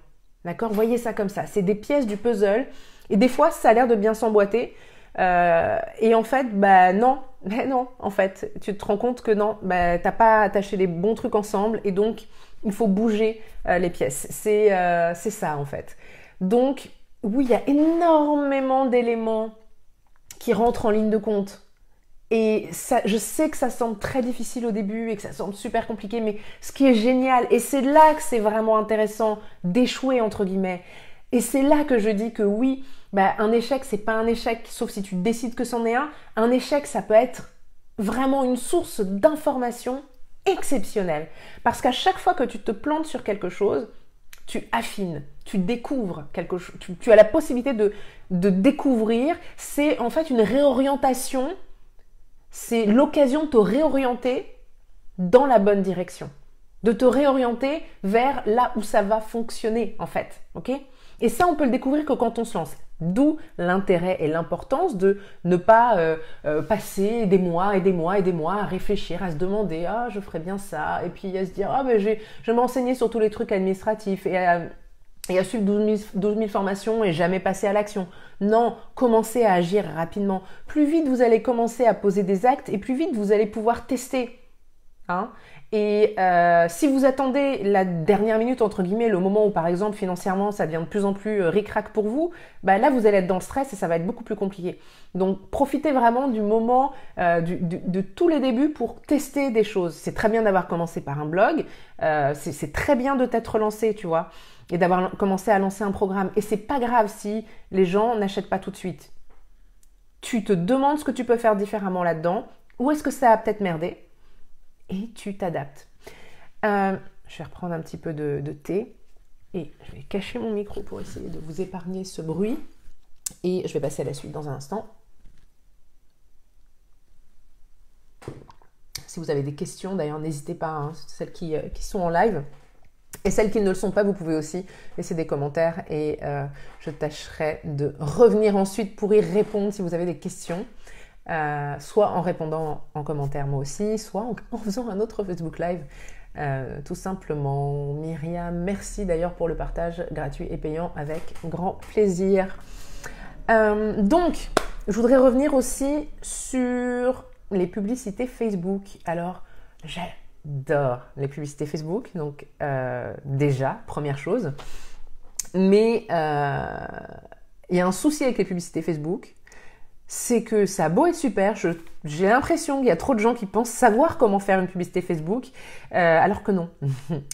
D'accord ? Voyez ça comme ça. C'est des pièces du puzzle. Et des fois, ça a l'air de bien s'emboîter. Et en fait, non. En fait, tu te rends compte que non, t'as pas attaché les bons trucs ensemble. Et donc, il faut bouger les pièces. C'est ça, en fait. Donc, oui, il y a énormément d'éléments qui rentrent en ligne de compte. Et ça, je sais que ça semble très difficile au début et que ça semble super compliqué, mais ce qui est génial, et c'est là que c'est vraiment intéressant d'échouer, entre guillemets, et c'est là que je dis que oui, un échec, c'est pas un échec, sauf si tu décides que c'en est un. Un échec, ça peut être vraiment une source d'information exceptionnelle. Parce qu'à chaque fois que tu te plantes sur quelque chose, tu affines, tu découvres quelque chose, tu as la possibilité de découvrir. C'est en fait une réorientation. C'est l'occasion de te réorienter dans la bonne direction. De te réorienter vers là où ça va fonctionner, en fait. Ok ? Et ça, on peut le découvrir que quand on se lance. D'où l'intérêt et l'importance de ne pas passer des mois et des mois et des mois à réfléchir, à se demander « Ah, je ferais bien ça ». Et puis à se dire « Ah, je vais m'enseigner sur tous les trucs administratifs et à suivre 12 000 formations et jamais passer à l'action ». Non, commencez à agir rapidement. Plus vite vous allez commencer à poser des actes et plus vite vous allez pouvoir tester. Hein ? Et si vous attendez la dernière minute, entre guillemets, le moment où par exemple financièrement ça devient de plus en plus ric-rac pour vous, là vous allez être dans le stress et ça va être beaucoup plus compliqué. Donc profitez vraiment du moment, de tous les débuts pour tester des choses. C'est très bien d'avoir commencé par un blog, c'est très bien de t'être lancé, tu vois, et d'avoir commencé à lancer un programme. Et c'est pas grave si les gens n'achètent pas tout de suite. Tu te demandes ce que tu peux faire différemment là-dedans, où est-ce que ça a peut-être merdé, et tu t'adaptes. Je vais reprendre un petit peu de thé et je vais cacher mon micro pour essayer de vous épargner ce bruit et je vais passer à la suite dans un instant. Si vous avez des questions, d'ailleurs, n'hésitez pas, hein, celles qui sont en live. Et celles qui ne le sont pas, vous pouvez aussi laisser des commentaires et je tâcherai de revenir ensuite pour y répondre si vous avez des questions. Soit en répondant en commentaire moi aussi, soit en faisant un autre Facebook Live, tout simplement. Myriam, merci d'ailleurs pour le partage gratuit et payant avec grand plaisir. Donc, je voudrais revenir aussi sur les publicités Facebook. Alors, j'adore les publicités Facebook, donc déjà, première chose. Mais il y a un souci avec les publicités Facebook. C'est que ça a beau être super, j'ai l'impression qu'il y a trop de gens qui pensent savoir comment faire une publicité Facebook, alors que non.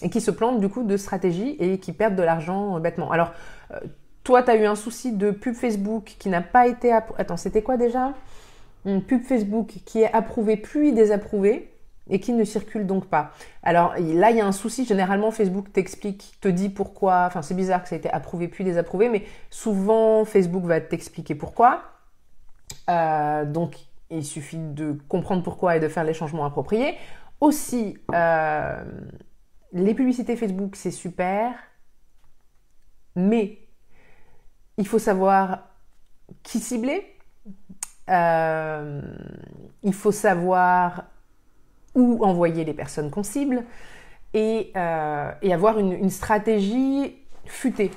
Et qui se plantent du coup de stratégie et qui perdent de l'argent bêtement. Alors, toi, tu as eu un souci de pub Facebook qui n'a pas été... Attends, c'était quoi déjà ? Une pub Facebook qui est approuvée puis désapprouvé et qui ne circule donc pas. Alors là, il y a un souci. Généralement, Facebook te dit pourquoi. Enfin, c'est bizarre que ça ait été approuvé puis désapprouvé, mais souvent, Facebook va t'expliquer pourquoi. Donc, il suffit de comprendre pourquoi et de faire les changements appropriés. Aussi, les publicités Facebook, c'est super, mais il faut savoir qui cibler, il faut savoir où envoyer les personnes qu'on cible et avoir une stratégie futée.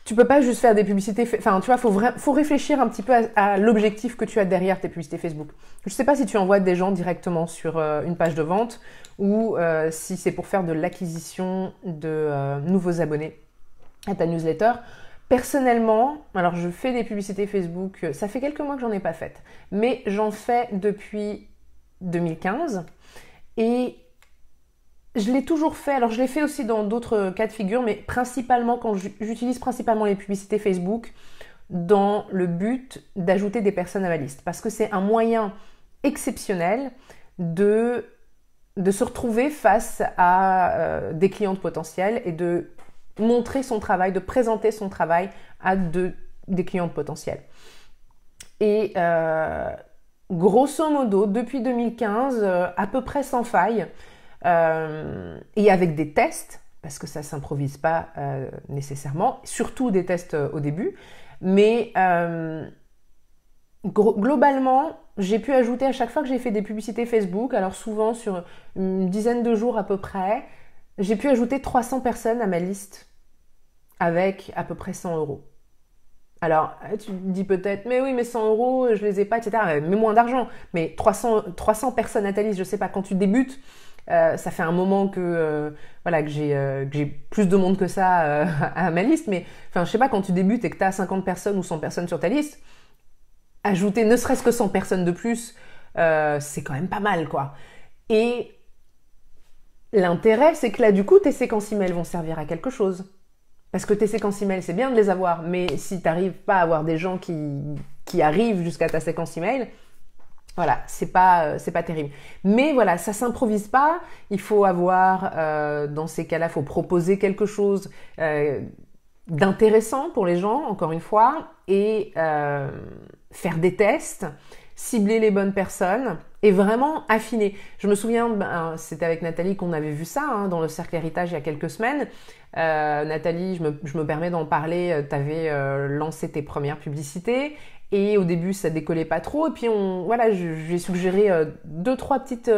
Tu peux pas juste faire des publicités, enfin tu vois, faut réfléchir un petit peu à l'objectif que tu as derrière tes publicités Facebook. Je sais pas si tu envoies des gens directement sur une page de vente ou si c'est pour faire de l'acquisition de nouveaux abonnés à ta newsletter. Personnellement, alors je fais des publicités Facebook, ça fait quelques mois que j'en ai pas faites, mais j'en fais depuis 2015 et je l'ai toujours fait. Alors je l'ai fait aussi dans d'autres cas de figure, mais principalement quand j'utilise principalement les publicités Facebook dans le but d'ajouter des personnes à ma liste, parce que c'est un moyen exceptionnel de se retrouver face à des clientes potentielles et de montrer son travail, de présenter son travail à des clientes potentielles. Et grosso modo, depuis 2015, à peu près sans faille, et avec des tests, parce que ça ne s'improvise pas nécessairement, surtout des tests au début, mais globalement, j'ai pu ajouter à chaque fois que j'ai fait des publicités Facebook, alors souvent sur une dizaine de jours à peu près, j'ai pu ajouter 300 personnes à ma liste avec à peu près 100 €. Alors, tu te dis peut-être, mais oui, mais 100 €, je les ai pas, etc. Mais moins d'argent. Mais 300 personnes à ta liste, je sais pas, quand tu débutes, ça fait un moment que j'ai plus de monde que ça à ma liste. Mais enfin, je sais pas, quand tu débutes et que tu as 50 personnes ou 100 personnes sur ta liste, ajouter ne serait-ce que 100 personnes de plus, c'est quand même pas mal, quoi. Et l'intérêt, c'est que là, du coup, tes séquences email vont servir à quelque chose. Parce que tes séquences email, c'est bien de les avoir, mais si tu n'arrives pas à avoir des gens qui arrivent jusqu'à ta séquence email, voilà, c'est pas terrible. Mais voilà, ça s'improvise pas. Il faut avoir, dans ces cas-là, il faut proposer quelque chose d'intéressant pour les gens, encore une fois, et faire des tests, cibler les bonnes personnes et vraiment affiner. Je me souviens, c'était avec Nathalie qu'on avait vu ça dans le cercle héritage il y a quelques semaines. Nathalie, je me permets d'en parler, tu avais lancé tes premières publicités et au début ça décollait pas trop et puis je lui ai suggéré 2-3 petites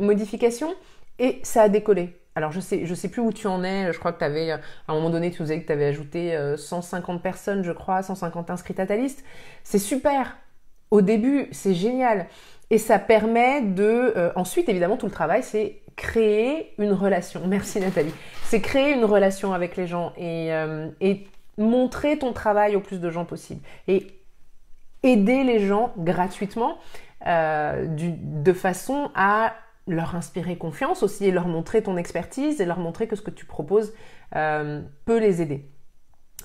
modifications et ça a décollé. Alors je sais plus où tu en es, je crois que tu avais, à un moment donné tu disais que tu avais ajouté 150 personnes, je crois, 150 inscrites à ta liste. C'est super. Au début, c'est génial. Et ça permet ensuite, évidemment, tout le travail, c'est créer une relation. Merci Nathalie. C'est créer une relation avec les gens et montrer ton travail au plus de gens possible. Et aider les gens gratuitement de façon à leur inspirer confiance aussi et leur montrer ton expertise et leur montrer que ce que tu proposes peut les aider.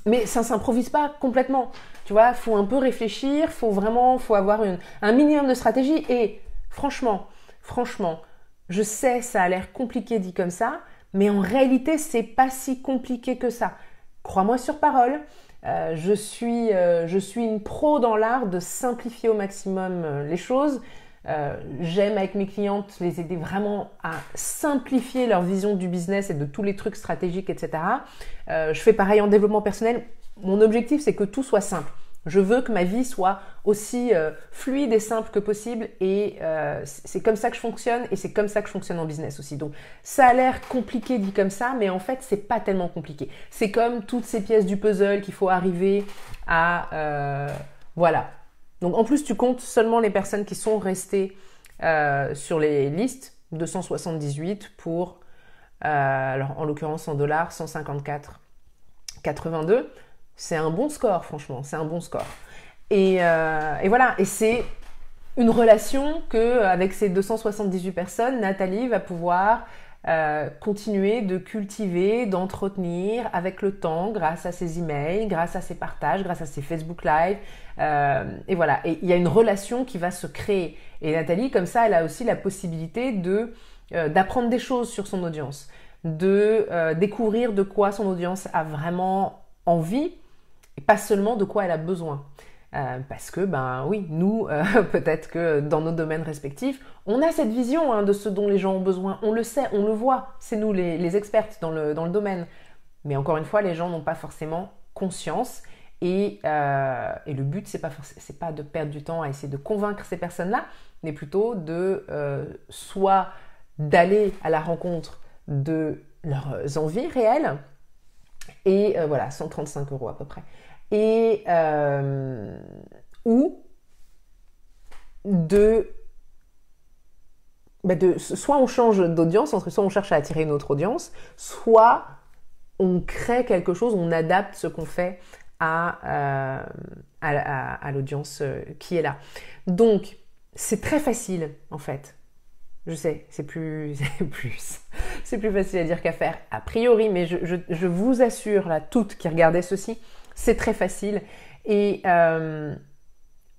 Mais ça ne s'improvise pas complètement. Tu vois, faut un peu réfléchir, faut avoir un minimum de stratégie. Et franchement, je sais, ça a l'air compliqué dit comme ça, mais en réalité, c'est pas si compliqué que ça. Crois-moi sur parole, je suis une pro dans l'art de simplifier au maximum les choses. J'aime avec mes clientes les aider vraiment à simplifier leur vision du business et de tous les trucs stratégiques, etc. Je fais pareil en développement personnel. Mon objectif, c'est que tout soit simple. Je veux que ma vie soit aussi fluide et simple que possible et c'est comme ça que je fonctionne et c'est comme ça que je fonctionne en business aussi. Donc ça a l'air compliqué dit comme ça, mais en fait c'est pas tellement compliqué. C'est comme toutes ces pièces du puzzle qu'il faut arriver à voilà. Donc en plus tu comptes seulement les personnes qui sont restées sur les listes, 278 pour alors en l'occurrence en dollars 154,82. C'est un bon score, franchement, c'est un bon score. Et voilà, et c'est une relation que avec ces 278 personnes, Nathalie va pouvoir continuer de cultiver, d'entretenir avec le temps, grâce à ses emails, grâce à ses partages, grâce à ses Facebook Live. Et voilà, et il y a une relation qui va se créer. Et Nathalie, comme ça, elle a aussi la possibilité d'apprendre des choses sur son audience, de découvrir de quoi son audience a vraiment envie, et pas seulement de quoi elle a besoin. Parce que, oui, nous, peut-être que dans nos domaines respectifs, on a cette vision de ce dont les gens ont besoin. On le sait, on le voit. C'est nous les experts dans le domaine. Mais encore une fois, les gens n'ont pas forcément conscience Et le but, c'est pas de perdre du temps à essayer de convaincre ces personnes-là, mais plutôt de soit d'aller à la rencontre de leurs envies réelles, et voilà, 135 € à peu près. Et ou soit on change d'audience, soit on cherche à attirer une autre audience, soit on crée quelque chose, on adapte ce qu'on fait à l'audience qui est là. Donc, c'est très facile en fait. Je sais, c'est plus facile à dire qu'à faire a priori, mais je vous assure, là, toutes qui regardez ceci, c'est très facile. Et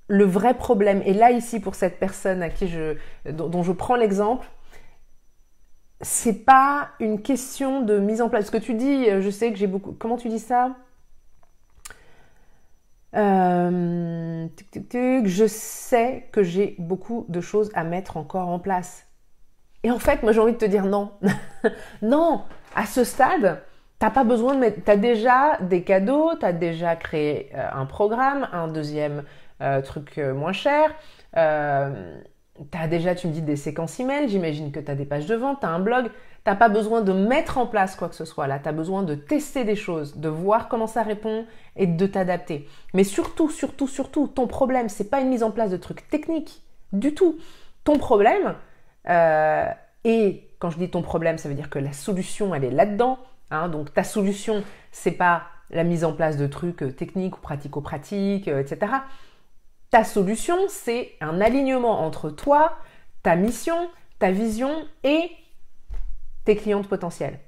le vrai problème, et là ici pour cette personne dont je prends l'exemple, c'est pas une question de mise en place. Ce que tu dis, je sais que j'ai beaucoup... Comment tu dis ça ? Je sais que j'ai beaucoup de choses à mettre encore en place. Et en fait, moi j'ai envie de te dire non. Non, à ce stade, t'as pas besoin de mettre... T'as déjà des cadeaux, t'as déjà créé un programme, un deuxième truc moins cher. T'as déjà, tu me dis, des séquences email, j'imagine que t'as des pages de vente, t'as un blog. T'as pas besoin de mettre en place quoi que ce soit là. T'as besoin de tester des choses, de voir comment ça répond et de t'adapter. Mais surtout, ton problème, c'est pas une mise en place de trucs techniques du tout. Ton problème... et quand je dis ton problème, ça veut dire que la solution, elle est là-dedans. Hein, donc ta solution, c'est pas la mise en place de trucs techniques ou pratico-pratiques, etc. Ta solution, c'est un alignement entre toi, ta mission, ta vision et tes clientes potentielles.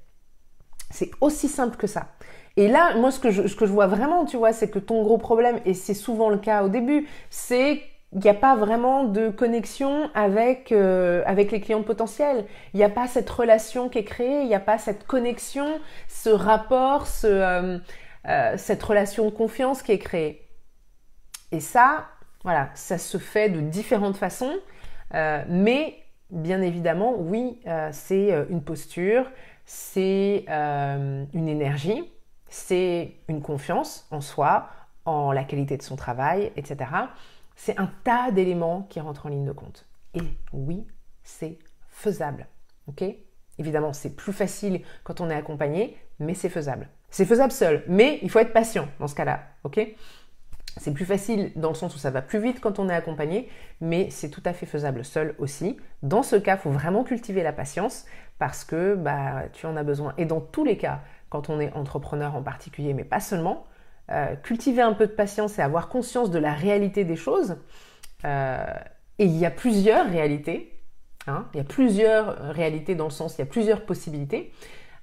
C'est aussi simple que ça. Et là, moi, ce que je vois vraiment, tu vois, c'est que ton gros problème, et c'est souvent le cas au début, c'est il n'y a pas vraiment de connexion avec les clients potentiels. Il n'y a pas cette relation qui est créée, il n'y a pas cette connexion, ce rapport, cette relation de confiance qui est créée. Et ça, voilà, ça se fait de différentes façons, mais bien évidemment, oui, c'est une posture, c'est une énergie, c'est une confiance en soi, en la qualité de son travail, etc. C'est un tas d'éléments qui rentrent en ligne de compte. Et oui, c'est faisable. Ok ? Évidemment, c'est plus facile quand on est accompagné, mais c'est faisable. C'est faisable seul, mais il faut être patient dans ce cas-là. Ok ? C'est plus facile dans le sens où ça va plus vite quand on est accompagné, mais c'est tout à fait faisable seul aussi. Dans ce cas, il faut vraiment cultiver la patience parce que tu en as besoin. Et dans tous les cas, quand on est entrepreneur en particulier, mais pas seulement, cultiver un peu de patience et avoir conscience de la réalité des choses. Et il y a plusieurs réalités. Hein, il y a plusieurs réalités dans le sens, il y a plusieurs possibilités.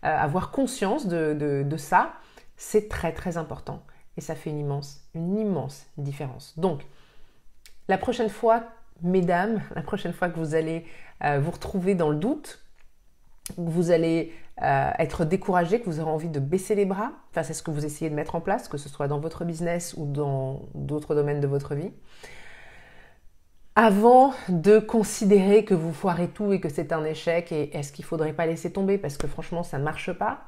Avoir conscience de ça, c'est très très important. Et ça fait une immense différence. Donc, la prochaine fois, mesdames, la prochaine fois que vous allez vous retrouver dans le doute, que vous allez être découragé, que vous aurez envie de baisser les bras face à ce que vous essayez de mettre en place, que ce soit dans votre business ou dans d'autres domaines de votre vie, avant de considérer que vous foirez tout et que c'est un échec et est-ce qu'il ne faudrait pas laisser tomber parce que franchement ça ne marche pas,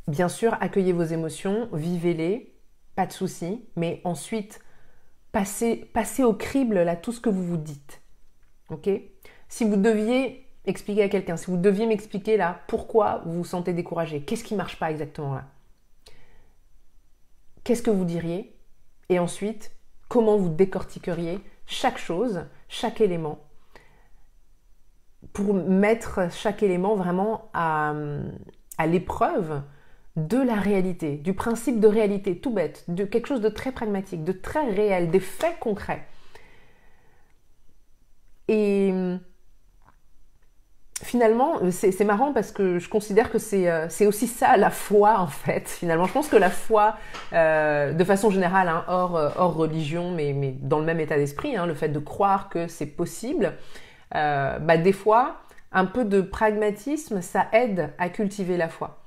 bien sûr accueillez vos émotions, vivez-les, pas de souci, mais ensuite passez au crible là tout ce que vous vous dites. Ok ? Si vous deviez expliquer à quelqu'un, si vous deviez m'expliquer là pourquoi vous vous sentez découragé, qu'est-ce qui ne marche pas exactement là, qu'est-ce que vous diriez? Et ensuite, comment vous décortiqueriez chaque chose, chaque élément, pour mettre chaque élément vraiment à l'épreuve de la réalité, du principe de réalité, tout bête, de quelque chose de très pragmatique, de très réel, des faits concrets. Et finalement, c'est marrant parce que je considère que c'est aussi ça la foi en fait. Finalement, je pense que la foi, de façon générale, hein, hors religion, mais dans le même état d'esprit, hein, le fait de croire que c'est possible, des fois, un peu de pragmatisme, ça aide à cultiver la foi.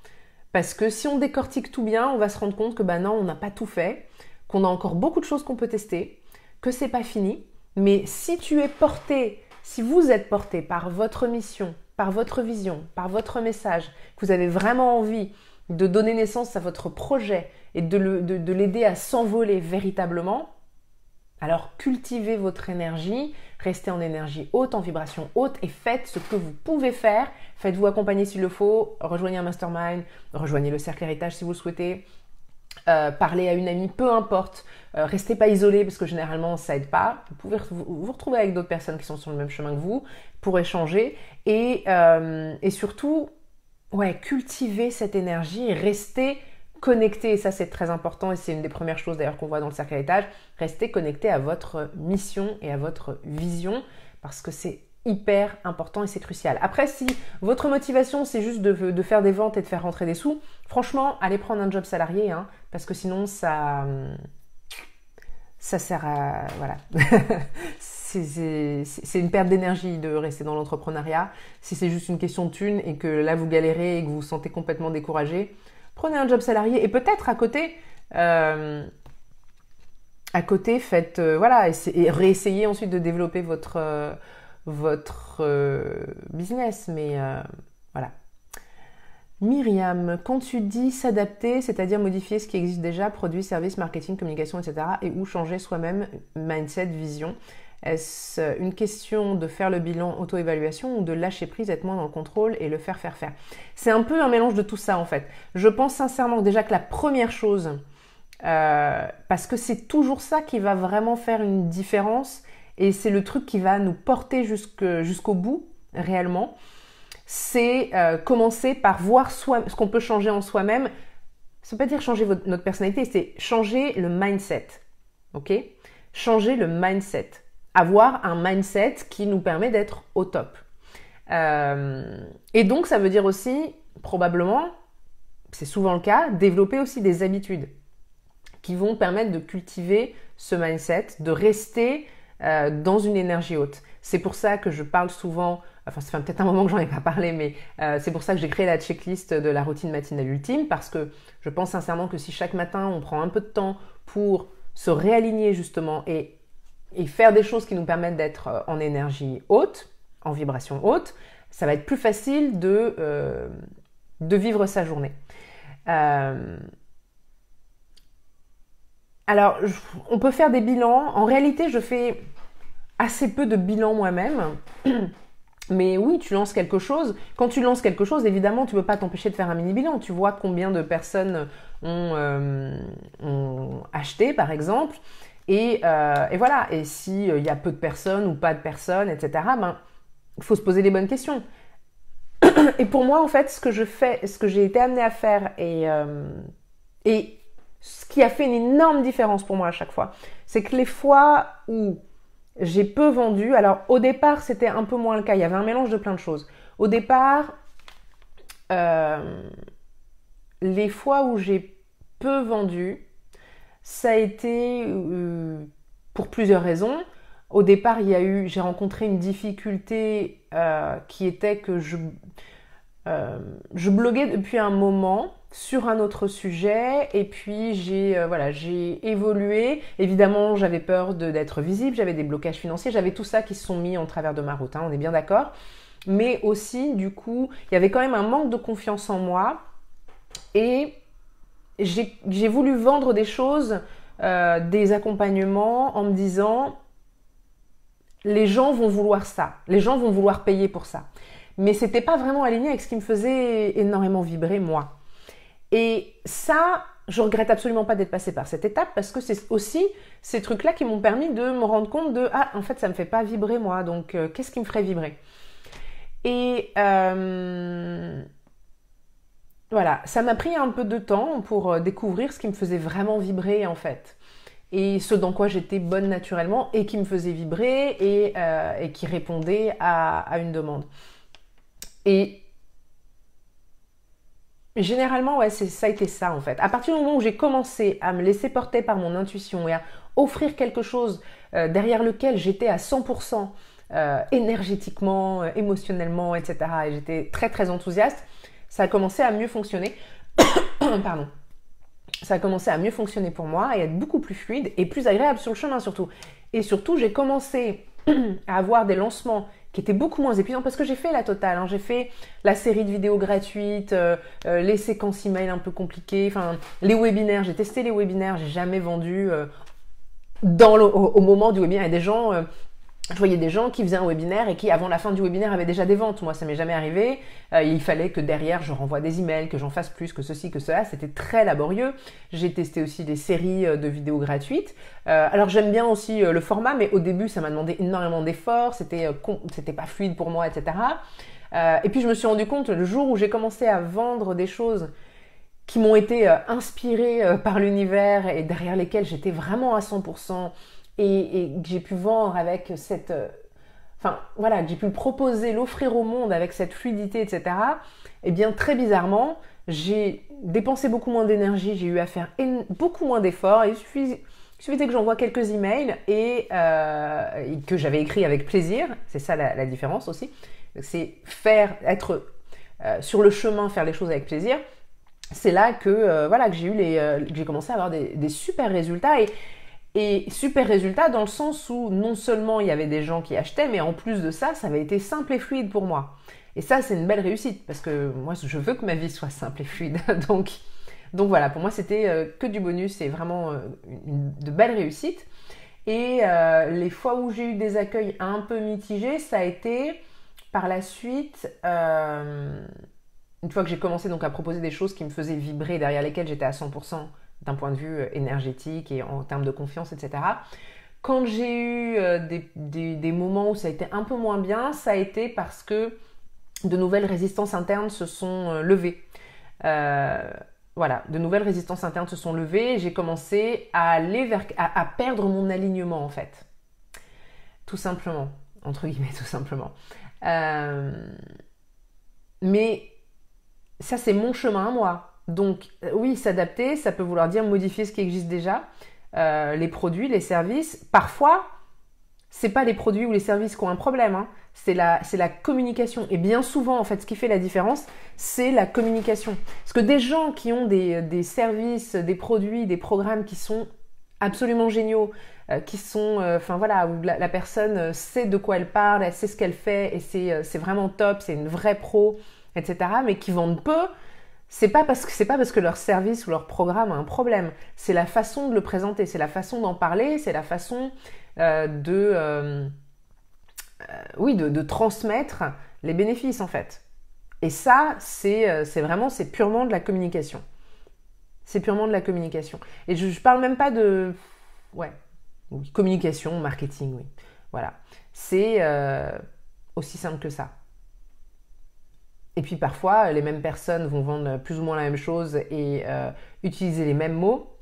Parce que si on décortique tout bien, on va se rendre compte que non, on n'a pas tout fait, qu'on a encore beaucoup de choses qu'on peut tester, que c'est pas fini. Mais si vous êtes porté par votre mission, par votre vision, par votre message, que vous avez vraiment envie de donner naissance à votre projet et de l'aider à s'envoler véritablement, alors cultivez votre énergie, restez en énergie haute, en vibration haute et faites ce que vous pouvez faire. Faites-vous accompagner s'il le faut, rejoignez un mastermind, rejoignez le cercle héritage si vous le souhaitez, parlez à une amie, peu importe, restez pas isolé parce que généralement ça aide pas. Vous pouvez vous retrouver avec d'autres personnes qui sont sur le même chemin que vous pour échanger et surtout, cultivez cette énergie et restez connecté, et ça c'est très important et c'est une des premières choses d'ailleurs qu'on voit dans le cercle héritage, restez connecté à votre mission et à votre vision parce que c'est hyper important et c'est crucial. Après, si votre motivation c'est juste de faire des ventes et de faire rentrer des sous, franchement, allez prendre un job salarié parce que sinon ça sert à... Voilà. C'est une perte d'énergie de rester dans l'entrepreneuriat. Si c'est juste une question de thunes et que là vous galérez et que vous vous sentez complètement découragé, prenez un job salarié et peut-être à côté faites et réessayez ensuite de développer votre business. Mais voilà. Myriam, quand tu dis s'adapter, c'est-à-dire modifier ce qui existe déjà, produits, services, marketing, communication, etc. et ou changer soi-même, mindset, vision. Est-ce une question de faire le bilan auto-évaluation ou de lâcher prise, être moins dans le contrôle et le faire? C'est un peu un mélange de tout ça en fait. Je pense sincèrement déjà que la première chose, parce que c'est toujours ça qui va vraiment faire une différence et c'est le truc qui va nous porter jusqu'au bout réellement, c'est commencer par voir ce qu'on peut changer en soi-même. Ça ne veut pas dire changer notre personnalité, c'est changer le mindset. Ok ? Changer le mindset. Avoir un mindset qui nous permet d'être au top. Et donc, ça veut dire aussi, probablement, c'est souvent le cas, développer aussi des habitudes qui vont permettre de cultiver ce mindset, de rester dans une énergie haute. C'est pour ça que je parle souvent, enfin ça fait peut-être un moment que j'en ai pas parlé, mais c'est pour ça que j'ai créé la checklist de la routine matinale ultime, parce que je pense sincèrement que si chaque matin on prend un peu de temps pour se réaligner justement et faire des choses qui nous permettent d'être en énergie haute, en vibration haute, ça va être plus facile de vivre sa journée. Alors, on peut faire des bilans. En réalité, je fais assez peu de bilans moi-même. Mais oui, tu lances quelque chose. Quand tu lances quelque chose, évidemment, tu ne peux pas t'empêcher de faire un mini-bilan. Tu vois combien de personnes ont acheté, par exemple. Et voilà. Et s'il y a peu de personnes ou pas de personnes, etc., il faut se poser les bonnes questions. Et pour moi, en fait, ce que je fais, ce que j'ai été amenée à faire et ce qui a fait une énorme différence pour moi à chaque fois, c'est que les fois où j'ai peu vendu, alors au départ c'était un peu moins le cas, il y avait un mélange de plein de choses. Au départ, les fois où j'ai peu vendu, ça a été pour plusieurs raisons. Au départ, j'ai rencontré une difficulté qui était que je bloguais depuis un moment sur un autre sujet et puis j'ai évolué. Évidemment, j'avais peur d'être visible, j'avais des blocages financiers, j'avais tout ça qui se sont mis en travers de ma route, on est bien d'accord. Mais aussi, du coup, il y avait quand même un manque de confiance en moi et j'ai voulu vendre des choses, des accompagnements en me disant les gens vont vouloir ça, les gens vont vouloir payer pour ça. Mais c'était pas vraiment aligné avec ce qui me faisait énormément vibrer moi. Et ça, je regrette absolument pas d'être passée par cette étape parce que c'est aussi ces trucs-là qui m'ont permis de me rendre compte de en fait ça me fait pas vibrer moi, donc qu'est-ce qui me ferait vibrer? Et voilà, ça m'a pris un peu de temps pour découvrir ce qui me faisait vraiment vibrer en fait. Et ce dans quoi j'étais bonne naturellement et qui me faisait vibrer et qui répondait à une demande. Et généralement, ça a été ça en fait. À partir du moment où j'ai commencé à me laisser porter par mon intuition et à offrir quelque chose derrière lequel j'étais à 100% énergétiquement, émotionnellement, etc. Et j'étais très très enthousiaste, ça a commencé à mieux fonctionner. Pardon. Ça a commencé à mieux fonctionner pour moi et être beaucoup plus fluide et plus agréable sur le chemin surtout. Et surtout, j'ai commencé à avoir des lancements qui était beaucoup moins épuisant parce que j'ai fait la totale, hein. J'ai fait la série de vidéos gratuites, les séquences email un peu compliquées, enfin les webinaires, j'ai testé les webinaires, j'ai jamais vendu au moment du webinaire. Il y a des gens, je voyais des gens qui faisaient un webinaire et qui, avant la fin du webinaire, avaient déjà des ventes. Moi, ça m'est jamais arrivé. Il fallait que derrière, je renvoie des emails, que j'en fasse plus, que ceci, que cela. C'était très laborieux. J'ai testé aussi des séries de vidéos gratuites. Alors, j'aime bien aussi le format, mais au début, ça m'a demandé énormément d'efforts. C'était pas fluide pour moi, etc. Et puis, je me suis rendu compte, le jour où j'ai commencé à vendre des choses qui m'ont été inspirées par l'univers et derrière lesquelles j'étais vraiment à 100%, et que j'ai pu vendre avec cette... Enfin, voilà, que j'ai pu proposer, l'offrir au monde avec cette fluidité, etc. Eh bien, très bizarrement, j'ai dépensé beaucoup moins d'énergie, j'ai eu à faire beaucoup moins d'efforts. Il suffisait que j'envoie quelques emails et que j'avais écrit avec plaisir. C'est ça la différence aussi. C'est être sur le chemin, faire les choses avec plaisir. C'est là que, voilà, que j'ai commencé à avoir des super résultats. Et super résultat dans le sens où non seulement il y avait des gens qui achetaient, mais en plus de ça, ça avait été simple et fluide pour moi. Et ça, c'est une belle réussite parce que moi, je veux que ma vie soit simple et fluide. Donc voilà, pour moi, c'était que du bonus et vraiment de belles réussites. Et les fois où j'ai eu des accueils un peu mitigés, ça a été par la suite, une fois que j'ai commencé donc à proposer des choses qui me faisaient vibrer, derrière lesquelles j'étais à 100%, d'un point de vue énergétique et en termes de confiance, etc. Quand j'ai eu des moments où ça a été un peu moins bien, ça a été parce que de nouvelles résistances internes se sont levées. Voilà, de nouvelles résistances internes se sont levées et j'ai commencé à aller à perdre mon alignement, en fait. Tout simplement, entre guillemets, tout simplement. Mais ça, c'est mon chemin à moi. Donc oui, s'adapter, ça peut vouloir dire modifier ce qui existe déjà, les produits, les services. Parfois, c'est pas les produits ou les services qui ont un problème, hein. C'est la communication. Et bien souvent, en fait, ce qui fait la différence, c'est la communication. Parce que des gens qui ont des services, des produits, des programmes qui sont absolument géniaux, qui sont, enfin voilà, où la personne sait de quoi elle parle, elle sait ce qu'elle fait, et c'est vraiment top, c'est une vraie pro, etc. Mais qui vendent peu. C'est pas parce que leur service ou leur programme a un problème. C'est la façon de le présenter, c'est la façon d'en parler, c'est la façon de transmettre les bénéfices, en fait. Et ça, c'est purement de la communication. C'est purement de la communication. Et je parle même pas de... Ouais, oui, communication, marketing, oui. Voilà. C'est aussi simple que ça. Et puis parfois, les mêmes personnes vont vendre plus ou moins la même chose et utiliser les mêmes mots.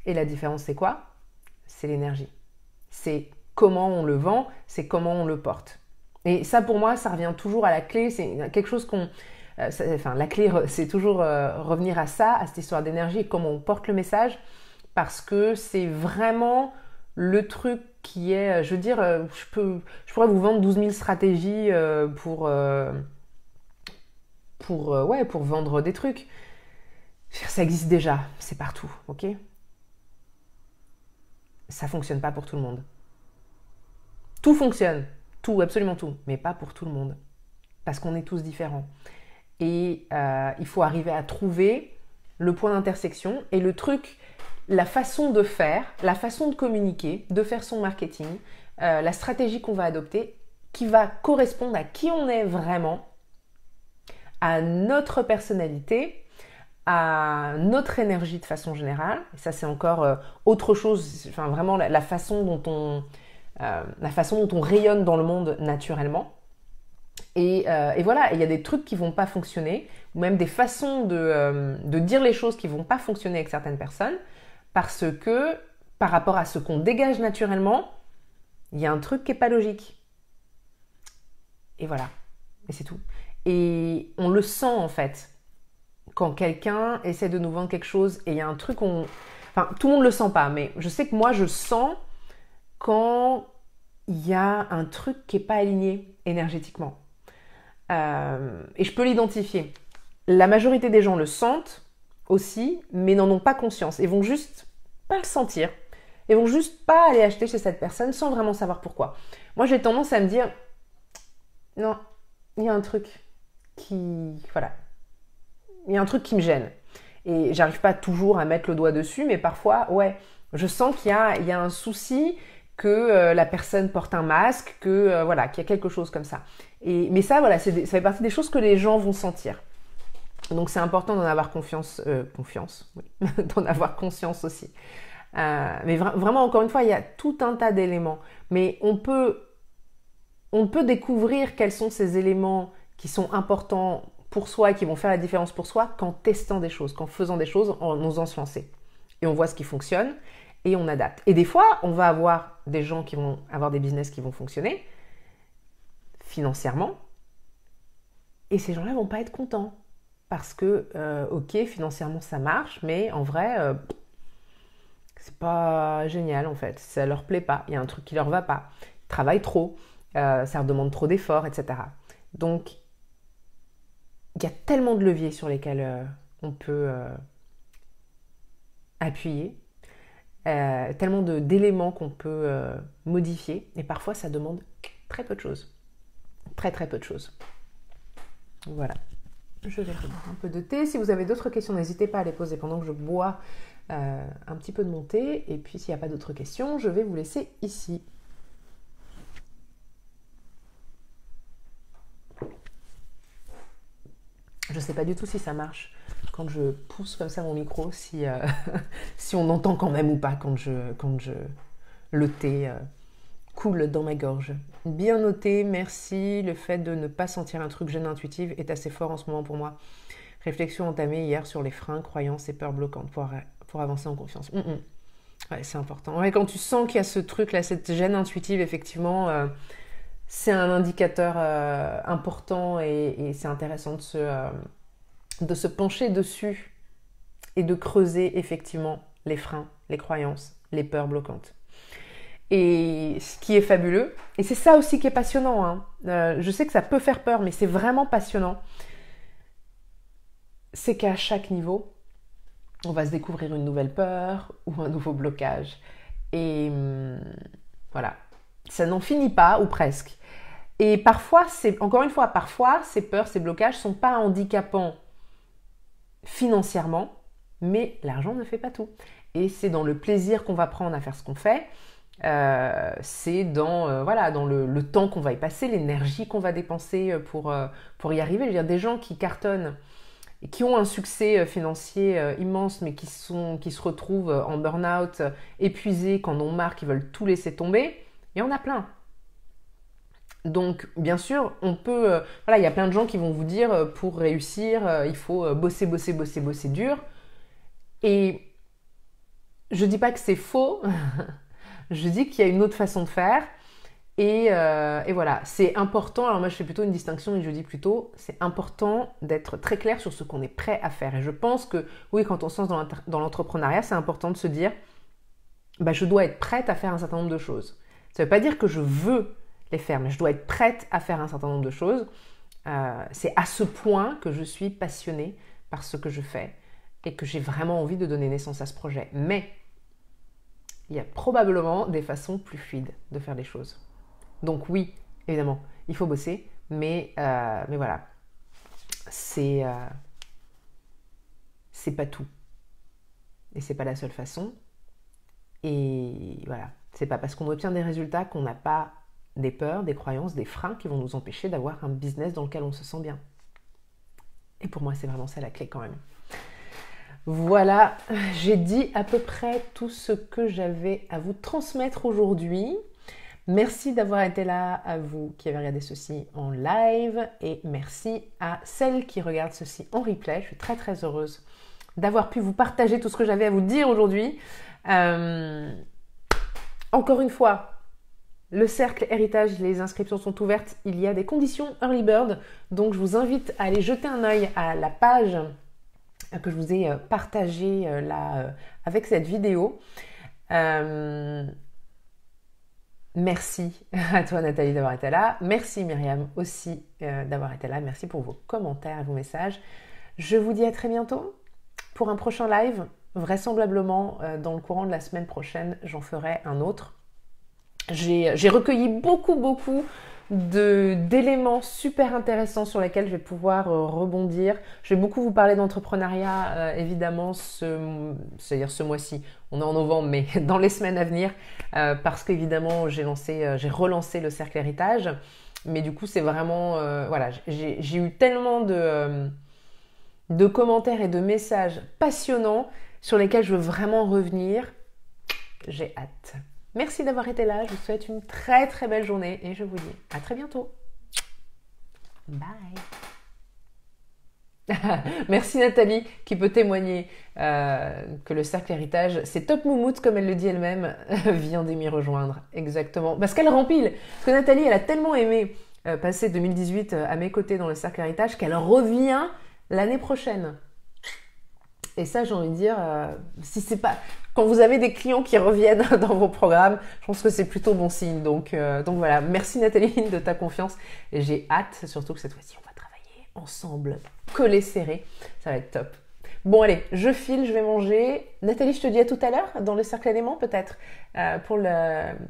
Et la différence, c'est quoi? C'est l'énergie. C'est comment on le vend, c'est comment on le porte. Et ça, pour moi, ça revient toujours à la clé. C'est quelque chose la clé, c'est toujours revenir à ça, à cette histoire d'énergie et comment on porte le message. Parce que c'est vraiment le truc qui est... Je veux dire, je pourrais vous vendre 12 000 stratégies pour vendre des trucs. Ça existe déjà, c'est partout, ok? Ça fonctionne pas pour tout le monde. Tout fonctionne, tout, absolument tout, mais pas pour tout le monde. Parce qu'on est tous différents. Et il faut arriver à trouver le point d'intersection et le truc, la façon de faire, la façon de communiquer, de faire son marketing, la stratégie qu'on va adopter, qui va correspondre à qui on est vraiment, à notre personnalité, à notre énergie de façon générale. Et ça, c'est encore autre chose, enfin vraiment la façon dont on rayonne dans le monde naturellement. Et voilà, il y a des trucs qui vont pas fonctionner, ou même des façons de dire les choses qui vont pas fonctionner avec certaines personnes, parce que par rapport à ce qu'on dégage naturellement, il y a un truc qui est pas logique. Et voilà, et c'est tout. Et on le sent en fait, quand quelqu'un essaie de nous vendre quelque chose et il y a un truc, enfin tout le monde le sent pas, mais je sais que moi je sens quand il y a un truc qui est pas aligné énergétiquement. Et je peux l'identifier. La majorité des gens le sentent aussi, mais n'en ont pas conscience et vont juste pas le sentir. Et vont juste pas aller acheter chez cette personne sans vraiment savoir pourquoi. Moi j'ai tendance à me dire, non, il y a un truc voilà, il y a un truc qui me gêne. Et j'arrive pas toujours à mettre le doigt dessus, mais parfois, ouais, je sens qu'il y a un souci, que la personne porte un masque, que voilà, qu'il y a quelque chose comme ça. Mais ça, voilà, ça fait partie des choses que les gens vont sentir. Donc c'est important d'en avoir oui, d'en avoir conscience aussi. Mais vraiment, encore une fois, il y a tout un tas d'éléments. Mais on peut découvrir quels sont ces éléments qui sont importants pour soi et qui vont faire la différence pour soi qu'en testant des choses, qu'en faisant des choses, en osant se lancer. Et on voit ce qui fonctionne et on adapte. Et des fois, on va avoir des gens qui vont avoir des business qui vont fonctionner financièrement et ces gens-là vont pas être contents parce que, ok, financièrement ça marche, mais en vrai, c'est pas génial en fait. Ça leur plaît pas, il y a un truc qui leur va pas. Ils travaillent trop, ça leur demande trop d'efforts, etc. Donc, il y a tellement de leviers sur lesquels on peut appuyer, tellement d'éléments qu'on peut modifier, et parfois ça demande très peu de choses. Très très peu de choses. Voilà. Je vais prendre un peu de thé. Si vous avez d'autres questions, n'hésitez pas à les poser pendant que je bois un petit peu de mon thé. Et puis s'il n'y a pas d'autres questions, je vais vous laisser ici. Je ne sais pas du tout si ça marche quand je pousse comme ça mon micro, si on entend quand même ou pas quand le thé coule dans ma gorge. Bien noté, merci. Le fait de ne pas sentir un truc gêne intuitive est assez fort en ce moment pour moi. Réflexion entamée hier sur les freins, croyances et peurs bloquantes pour avancer en confiance. Ouais, c'est important. Ouais, quand tu sens qu'il y a ce truc-là, cette gêne intuitive, effectivement, c'est un indicateur important et c'est intéressant de se pencher dessus et de creuser effectivement les freins, les croyances, les peurs bloquantes. Et ce qui est fabuleux, et c'est ça aussi qui est passionnant, hein. Je sais que ça peut faire peur, mais c'est vraiment passionnant, c'est qu'à chaque niveau, on va se découvrir une nouvelle peur ou un nouveau blocage. Et voilà, ça n'en finit pas, ou presque. Et parfois, encore une fois, parfois, ces peurs, ces blocages ne sont pas handicapants financièrement, mais l'argent ne fait pas tout. Et c'est dans le plaisir qu'on va prendre à faire ce qu'on fait, c'est dans le temps qu'on va y passer, l'énergie qu'on va dépenser pour y arriver. Je veux dire, des gens qui cartonnent et qui ont un succès financier immense, mais qui se retrouvent en burn-out, épuisés, qui en ont marre, qui veulent tout laisser tomber, il y en a plein. Donc, bien sûr, on peut... il y a plein de gens qui vont vous dire, pour réussir, il faut bosser dur. Et je dis pas que c'est faux, je dis qu'il y a une autre façon de faire. Et voilà, c'est important. Alors moi, je fais plutôt une distinction et je dis plutôt, c'est important d'être très clair sur ce qu'on est prêt à faire. Et je pense que, oui, quand on se lance dans l'entrepreneuriat, c'est important de se dire, je dois être prête à faire un certain nombre de choses. Ça ne veut pas dire que je veux les faire, mais je dois être prête à faire un certain nombre de choses. C'est à ce point que je suis passionnée par ce que je fais et que j'ai vraiment envie de donner naissance à ce projet. Mais il y a probablement des façons plus fluides de faire les choses. Donc oui, évidemment, il faut bosser, mais voilà, c'est pas tout. Et c'est pas la seule façon. Et voilà, c'est pas parce qu'on obtient des résultats qu'on n'a pas des peurs, des croyances, des freins qui vont nous empêcher d'avoir un business dans lequel on se sent bien. Et pour moi, c'est vraiment ça la clé quand même. Voilà, j'ai dit à peu près tout ce que j'avais à vous transmettre aujourd'hui. Merci d'avoir été là, à vous qui avez regardé ceci en live, et merci à celles qui regardent ceci en replay. Je suis très très heureuse d'avoir pu vous partager tout ce que j'avais à vous dire aujourd'hui. Encore une fois, le cercle héritage, les inscriptions sont ouvertes. Il y a des conditions early bird, donc je vous invite à aller jeter un œil à la page que je vous ai partagée là avec cette vidéo. Merci à toi Nathalie d'avoir été là. Merci Myriam aussi d'avoir été là. Merci pour vos commentaires et vos messages. Je vous dis à très bientôt pour un prochain live. Vraisemblablement dans le courant de la semaine prochaine, j'en ferai un autre. J'ai recueilli beaucoup d'éléments super intéressants sur lesquels je vais pouvoir rebondir. Je vais beaucoup vous parler d'entrepreneuriat, évidemment, c'est-à-dire ce mois-ci. On est en novembre, mais dans les semaines à venir, parce qu'évidemment, j'ai relancé le Cercle Héritage. Mais du coup, c'est vraiment... voilà, j'ai eu tellement de commentaires et de messages passionnants sur lesquels je veux vraiment revenir. J'ai hâte. Merci d'avoir été là. Je vous souhaite une très très belle journée et je vous dis à très bientôt. Bye. Merci Nathalie qui peut témoigner que le Cercle Héritage, c'est top moumoute comme elle le dit elle-même, vient de m'y rejoindre. Exactement. Parce qu'elle rempile. Parce que Nathalie, elle a tellement aimé passer 2018 à mes côtés dans le Cercle Héritage qu'elle revient l'année prochaine. Et ça, j'ai envie de dire, si c'est pas... Quand vous avez des clients qui reviennent dans vos programmes, je pense que c'est plutôt bon signe. Donc voilà, merci Nathalie de ta confiance. Et j'ai hâte, surtout que cette fois-ci, on va travailler ensemble, collés serrés. Ça va être top. Bon allez, je file, je vais manger. Nathalie, je te dis à tout à l'heure, dans le cercle élément peut-être, pour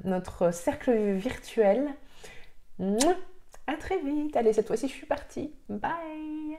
notre cercle virtuel. À très vite. Allez, cette fois-ci, je suis partie. Bye.